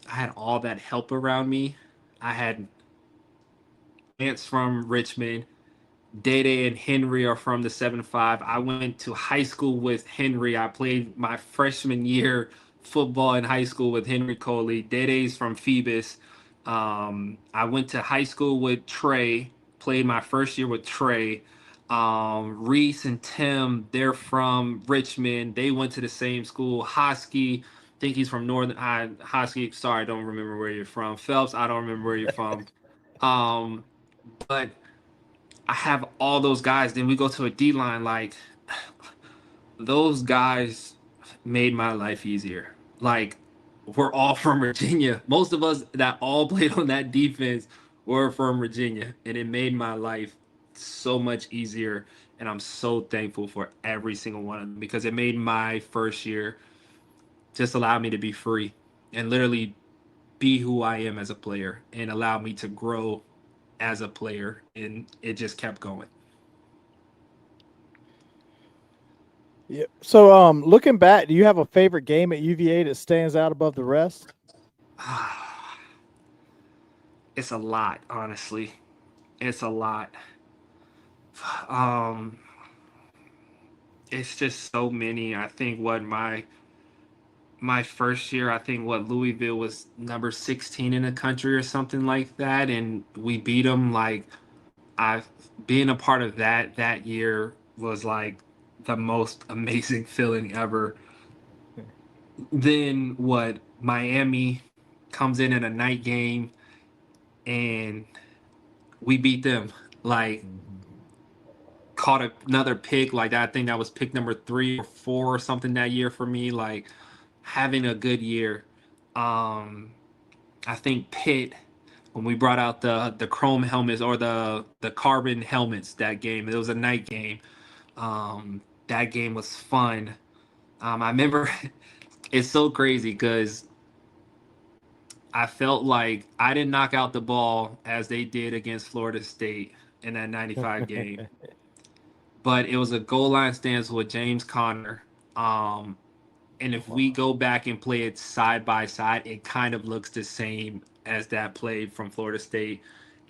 I had all that help around me. I had Lance from Richmond. Dede and Henry are from the 7-5. I went to high school with Henry. I played my freshman year football in high school with Henry Coley. Dede's from Phoebus. I went to high school with Trey. Played my first year with Trey. Reese and Tim, they're from Richmond. They went to the same school. Hosky, I think he's from Northern. Hosky, sorry, I don't remember where you're from. Phelps, I don't remember where you're from. But I have all those guys. Then we go to a D line. Like those guys made my life easier. Like we're all from Virginia. Most of us that all played on that defense were from Virginia, and it made my life so much easier. And I'm so thankful for every single one of them because it made my first year just allow me to be free and literally be who I am as a player and allow me to grow as a player. And it just kept going. Yeah. So, looking back, do you have a favorite game at UVA that stands out above the rest? It's a lot, honestly. It's a lot. It's just so many. I think what my first year, I think what Louisville was number 16 in the country or something like that, and we beat them. Like I being a part of that year was like the most amazing feeling ever. Then what Miami comes in a night game and we beat them. Like caught another pick like that. I think that was pick number 3 or 4 or something that year for me. Like having a good year. I think Pitt when we brought out the chrome helmets or the carbon helmets that game. It was a night game. That game was fun. I remember it's so crazy because I felt like I didn't knock out the ball as they did against Florida State in that 95 game. But it was a goal line stance with James Conner. And if we go back and play it side by side, it kind of looks the same as that play from Florida State.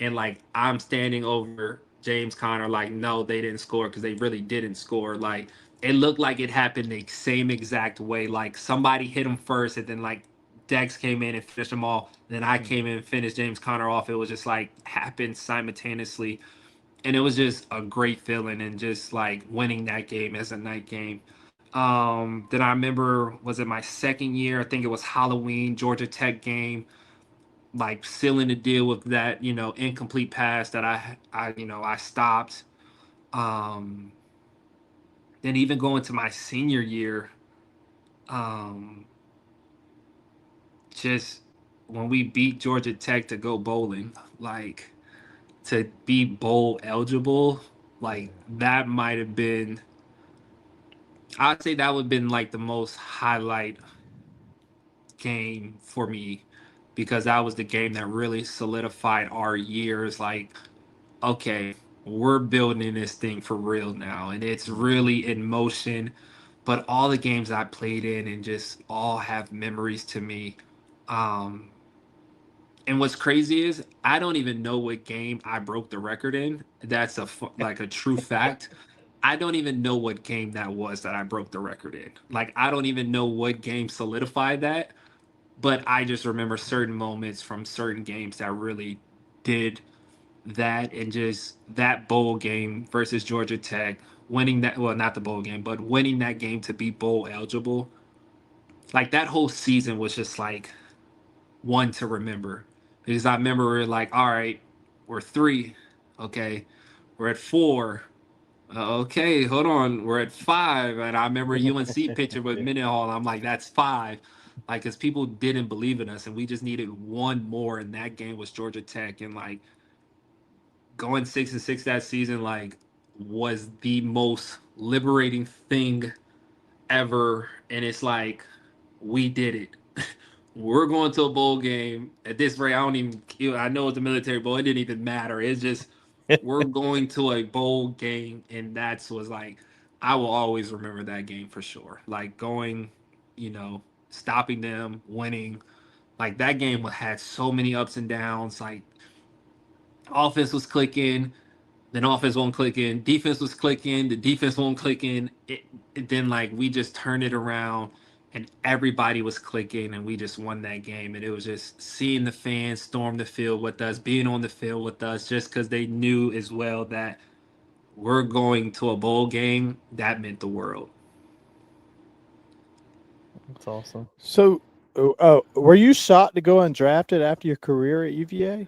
And like I'm standing over James Conner, like, no, they didn't score because they really didn't score. Like it looked like it happened the same exact way. Like somebody hit him first, and then like Dex came in and finished them all. Then I came in and finished James Conner off. It was just like happened simultaneously. And it was just a great feeling and just like winning that game as a night game. Then I remember was it my second year? I think it was Halloween, Georgia Tech game, like sealing the deal with that, incomplete pass that I stopped. Um, then even going to my senior year, um, just when we beat Georgia Tech to go bowling, like to be bowl eligible, like that might have been I'd say that would have been like the most highlight game for me because that was the game that really solidified our years. Like, okay, we're building this thing for real now, and it's really in motion. But all the games I played in and just all have memories to me. Um, and what's crazy is I don't even know what game I broke the record in. That's like a true fact. I don't even know what game that was that I broke the record in. Like, I don't even know what game solidified that, but I just remember certain moments from certain games that really did that, and just that bowl game versus Georgia Tech, winning that, well, not the bowl game, but winning that game to be bowl eligible. Like, that whole season was just like one to remember, because I remember we are like, all right, we're 3, okay, we're at 4. Okay, hold on. We're at 5, and I remember UNC pitcher with Mendenhall. And I'm like, that's 5, like, because people didn't believe in us, and we just needed one more. And that game was Georgia Tech, and like going 6-6 that season, like, was the most liberating thing ever. And it's like, we did it. We're going to a bowl game at this rate. I don't even. I know it's a military bowl. It didn't even matter. It's just we're going to a bowl game, and that's was like, I will always remember that game for sure. Like, going, stopping them, winning. Like, that game had so many ups and downs. Like, offense was clicking, then offense won't click in. Defense was clicking, the defense won't click in. Then, like, we just turned it around, and everybody was clicking, and we just won that game. And it was just seeing the fans storm the field with us, being on the field with us, just because they knew as well that we're going to a bowl game. That meant the world. That's awesome. So, were you shocked to go undrafted after your career at UVA?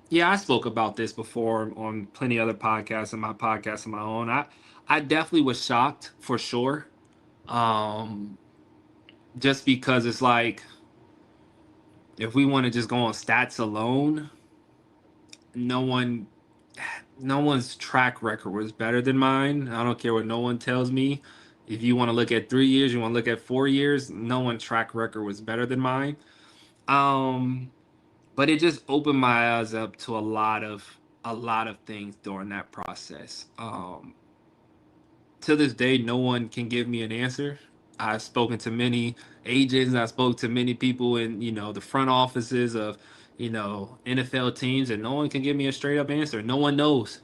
Yeah, I spoke about this before on plenty of other podcasts and my podcast and my own. I definitely was shocked for sure. Just because it's like, if we want to just go on stats alone, no one's track record was better than mine. I don't care what no one tells me. If you want to look at 3 years, you want to look at 4 years, no one's track record was better than mine. But it just opened my eyes up to a lot of things during that process. To this day, no one can give me an answer. I've spoken to many agents. I spoke to many people in, the front offices of, NFL teams, and no one can give me a straight up answer. No one knows.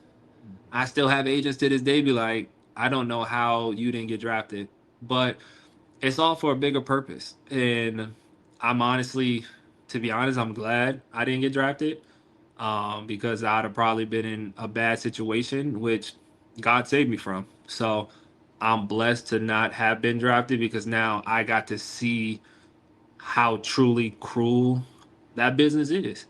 I still have agents to this day be like, I don't know how you didn't get drafted, but it's all for a bigger purpose. And I'm honestly, to be honest, I'm glad I didn't get drafted, because I'd have probably been in a bad situation, which God saved me from. So I'm blessed to not have been drafted, because now I got to see how truly cruel that business is.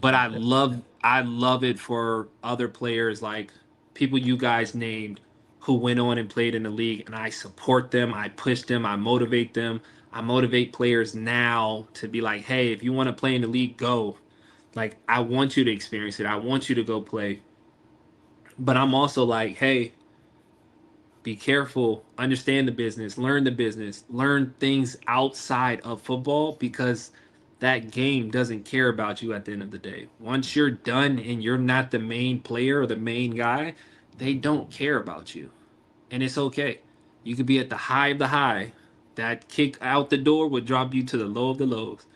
But I love it for other players, like people you guys named, who went on and played in the league, and I support them, I push them, I motivate them. I motivate players now to be like, hey, if you want to play in the league, go. Like, I want you to experience it. I want you to go play. But I'm also like, hey, be careful, understand the business, learn things outside of football, because that game doesn't care about you at the end of the day. Once you're done and you're not the main player or the main guy, they don't care about you. And it's okay. You could be at the high of the high. That kick out the door would drop you to the low of the lows.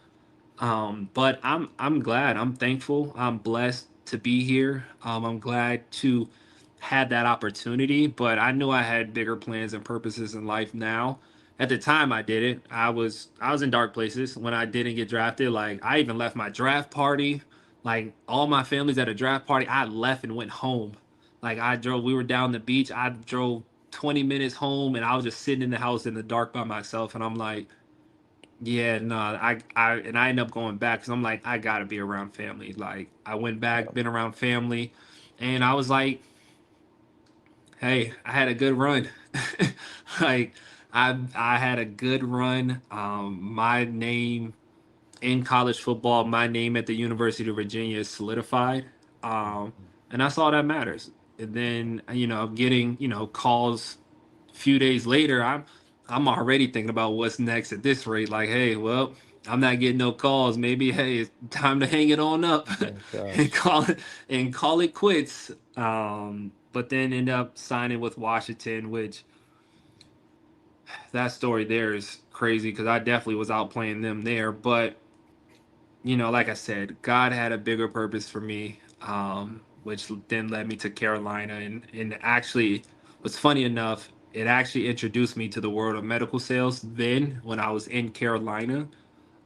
But I'm glad. I'm thankful. I'm blessed to be here. I'm glad to had that opportunity, but I knew I had bigger plans and purposes in life now. At the time I did it, I was in dark places when I didn't get drafted. Like, I even left my draft party. Like, all my family's at a draft party, I left and went home. Like, we were down the beach. I drove 20 minutes home, and I was just sitting in the house in the dark by myself, and I'm like, yeah, no, and I end up going back, because I'm like, I gotta be around family. Like, I went back, been around family, and I was like, hey, I had a good run. Like, I had a good run. My name in college football, my name at the University of Virginia is solidified. And that's all that matters. And then, getting, calls a few days later, I'm already thinking about what's next at this rate. Like, hey, well, I'm not getting no calls. Maybe, hey, it's time to hang it on up and call it quits. But then end up signing with Washington, which, that story there is crazy, because I definitely was outplaying them there. But, like I said, God had a bigger purpose for me. which then led me to Carolina. And actually, what's funny enough, it actually introduced me to the world of medical sales then when I was in Carolina.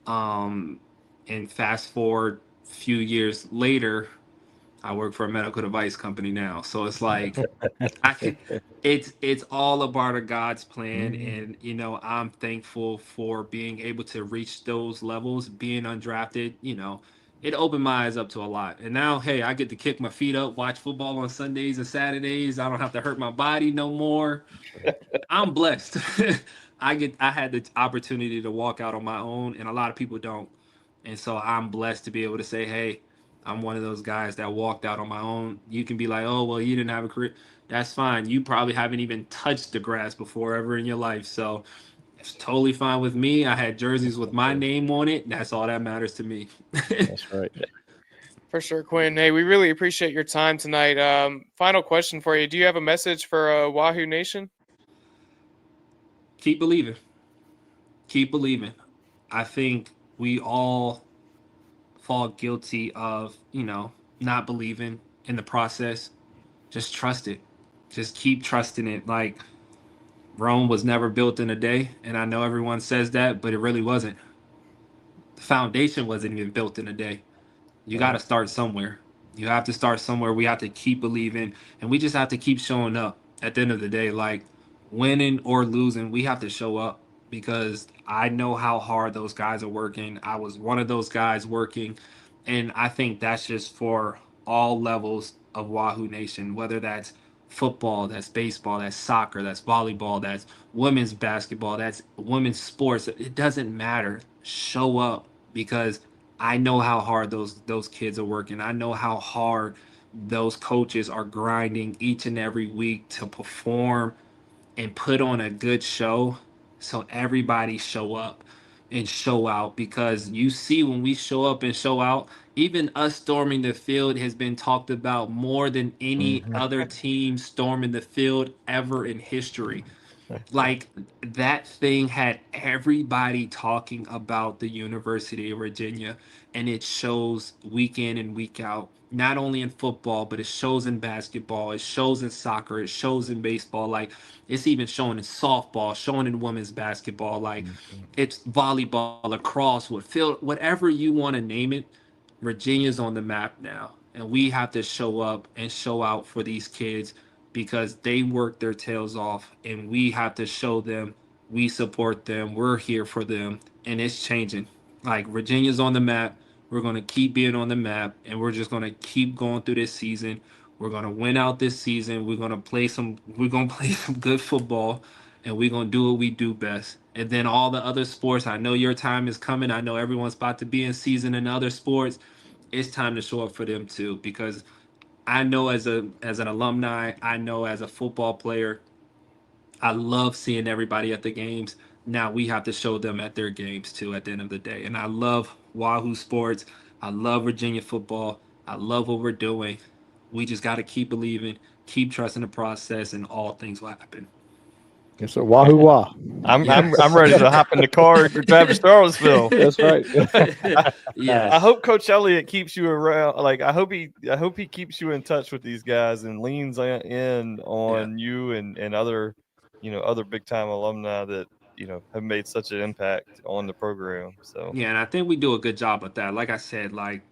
Um, and fast forward a few years later, I work for a medical device company now. So it's like I could it's all a part of God's plan. And I'm thankful for being able to reach those levels, being undrafted, it opened my eyes up to a lot. And now, hey, I get to kick my feet up, watch football on Sundays and Saturdays. I don't have to hurt my body no more. I'm blessed. I had the opportunity to walk out on my own, and a lot of people don't. And so I'm blessed to be able to say, hey, I'm one of those guys that walked out on my own. You can be like, oh, well, you didn't have a career. That's fine. You probably haven't even touched the grass before ever in your life. So it's totally fine with me. I had jerseys with my name on it. That's all that matters to me. That's right. For sure, Quin. Hey, we really appreciate your time tonight. Final question for you. Do you have a message for Wahoo Nation? Keep believing. Keep believing. I think we all fall guilty of, not believing in the process. Just trust it. Just keep trusting it. Like Rome was never built in a day. And I know everyone says that, but it really wasn't. The foundation wasn't even built in a day. You got to start somewhere. You have to start somewhere. We have to keep believing, and we just have to keep showing up. At the end of the day, like winning or losing, we have to show up because I know how hard those guys are working. I was one of those guys working, and I think that's just for all levels of Wahoo Nation, whether that's football, that's baseball, that's soccer, that's volleyball, that's women's basketball, that's women's sports. It doesn't matter. Show up because I know how hard those kids are working. I know how hard those coaches are grinding each and every week to perform and put on a good show. So everybody show up and show out because you see when we show up and show out, even us storming the field has been talked about more than any other team storming the field ever in history. Like that thing had everybody talking about the University of Virginia, and it shows week in and week out, not only in football, but it shows in basketball, it shows in soccer, it shows in baseball. Like it's even showing in softball, showing in women's basketball. Like it's volleyball, lacrosse, whatever you want to name it. Virginia's on the map now, and we have to show up and show out for these kids because they work their tails off, and we have to show them we support them, we're here for them, and it's changing. Like Virginia's on the map, we're going to keep being on the map, and we're just going to keep going through this season. We're going to win out this season. We're going to play some good football, and we're going to do what we do best. And then all the other sports, I know your time is coming. I know everyone's about to be in season in other sports. It's time to show up for them too, because I know as an alumni, I know as a football player, I love seeing everybody at the games. Now we have to show them at their games too at the end of the day. And I love Wahoo Sports. I love Virginia football. I love what we're doing. We just got to keep believing, keep trusting the process, and all things will happen. Yes, sir. Wahoo wah. I'm ready to hop in the car and drive to Charlottesville. That's right. Yes. I hope Coach Elliott keeps you around. Like I hope he keeps you in touch with these guys and leans in on you and other other big time alumni that have made such an impact on the program. So yeah, and I think we do a good job with that. Like I said, like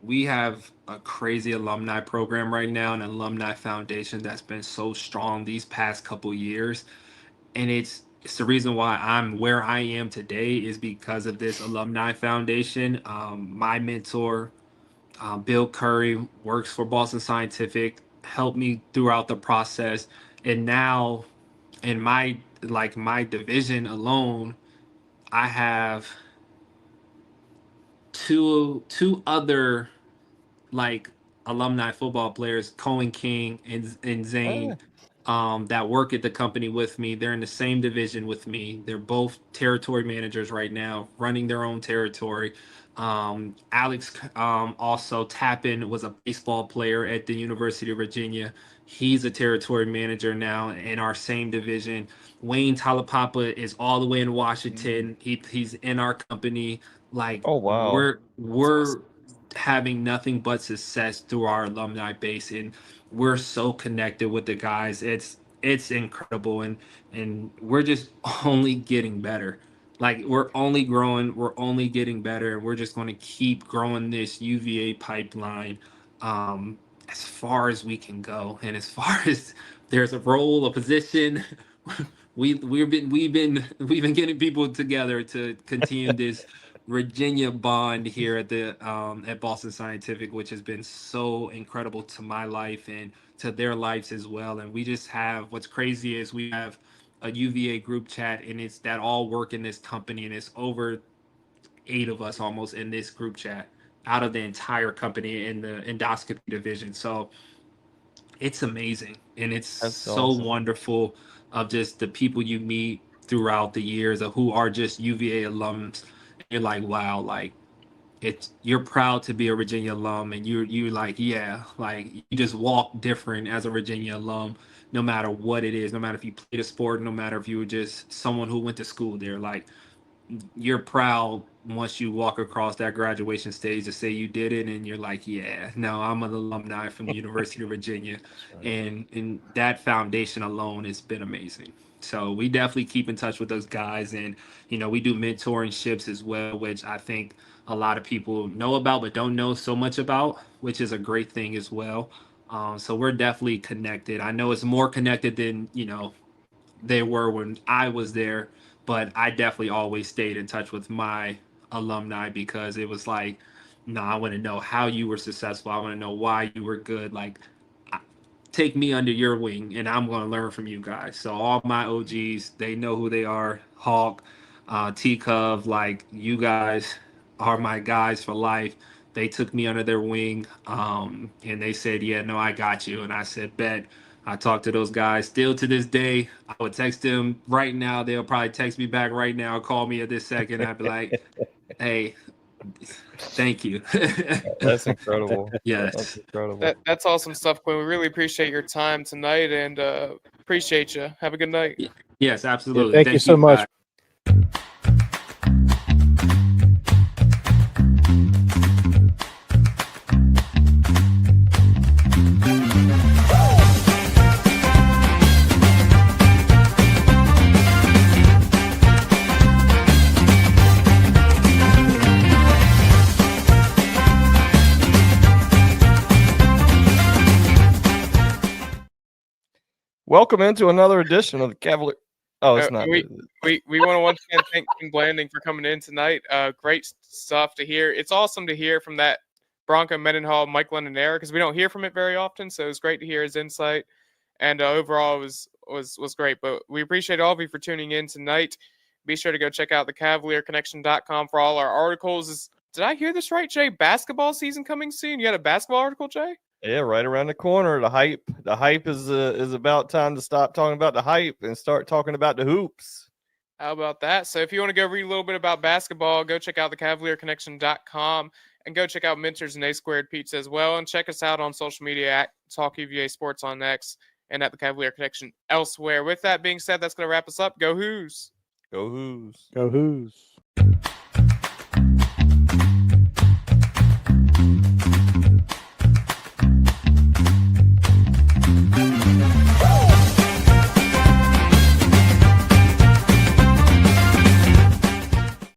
we have a crazy alumni program right now, an alumni foundation that's been so strong these past couple years, and it's the reason why I'm where I am today is because of this alumni foundation. My mentor, Bill Curry, works for Boston Scientific, helped me throughout the process, and now in my division alone, I have two other like alumni football players, Cohen King and Zane, that work at the company with me. They're in the same division with me. They're both territory managers right now, running their own territory. Alex also Tappan was a baseball player at the University of Virginia. He's a territory manager now in our same division. Wayne Talapapa is all the way in Washington. He's in our company. Like oh wow, we're having nothing but success through our alumni base, and we're so connected with the guys. It's incredible, and we're just only getting better. Like, we're only growing, we're only getting better, and we're just going to keep growing this UVA pipeline as far as we can go. And as far as there's a role, a position, we've been getting people together to continue this Virginia bond here at Boston Scientific, which has been so incredible to my life and to their lives as well. And we just have, what's crazy is we have a UVA group chat, and it's that all work in this company, and it's over 8 of us almost in this group chat out of the entire company in the endoscopy division. So it's amazing, and it's That's so awesome. wonderful of just the people you meet throughout the years of who are just UVA alums. You're like, wow, like, you're proud to be a Virginia alum, and you're like, yeah, like, you just walk different as a Virginia alum, no matter what it is, no matter if you played a sport, no matter if you were just someone who went to school there. Like, you're proud once you walk across that graduation stage to say you did it, and you're like, yeah, no, I'm an alumni from the University of Virginia. Right. And that foundation alone has been amazing. So we definitely keep in touch with those guys, and we do mentoringships as well, which I think a lot of people know about but don't know so much about, which is a great thing as well. So we're definitely connected. I know it's more connected than they were when I was there, but I definitely always stayed in touch with my alumni, because it was like, no, I want to know how you were successful. I want to know why you were good. Like, take me under your wing, and I'm going to learn from you guys. So all my OGs, they know who they are. Hawk, T-Cov, like, you guys are my guys for life. They took me under their wing, and they said, yeah, no, I got you. And I said, bet. I talk to those guys still to this day. I would text them right now. They'll probably text me back right now, call me at this second. I'd be like, hey, thank you. That's incredible. Yes. That's incredible. That's awesome stuff, Quinn. We really appreciate your time tonight, and appreciate you. Have a good night. Yes, absolutely. Thank you so much. guys. Welcome into another edition of the Cavalier. Oh, it's not. We want to once again thank Quin Blanding for coming in tonight. Great stuff to hear. It's awesome to hear from that Bronco Mendenhall, Mike London era, because we don't hear from it very often. So it was great to hear his insight, and overall it was great. But we appreciate all of you for tuning in tonight. Be sure to go check out thecavalierconnection.com for all our articles. Did I hear this right, Jay? Basketball season coming soon. You had a basketball article, Jay? Yeah, right around the corner. The hype is about time to stop talking about the hype and start talking about the hoops. How about that? So if you want to go read a little bit about basketball, go check out thecavalierconnection.com and go check out Mentors and A Squared Pizza as well. And check us out on social media at Talk UVA Sports on X and at the Cavalier Connection elsewhere. With that being said, that's going to wrap us up. Go Hoos! Go Hoos! Go Hoos!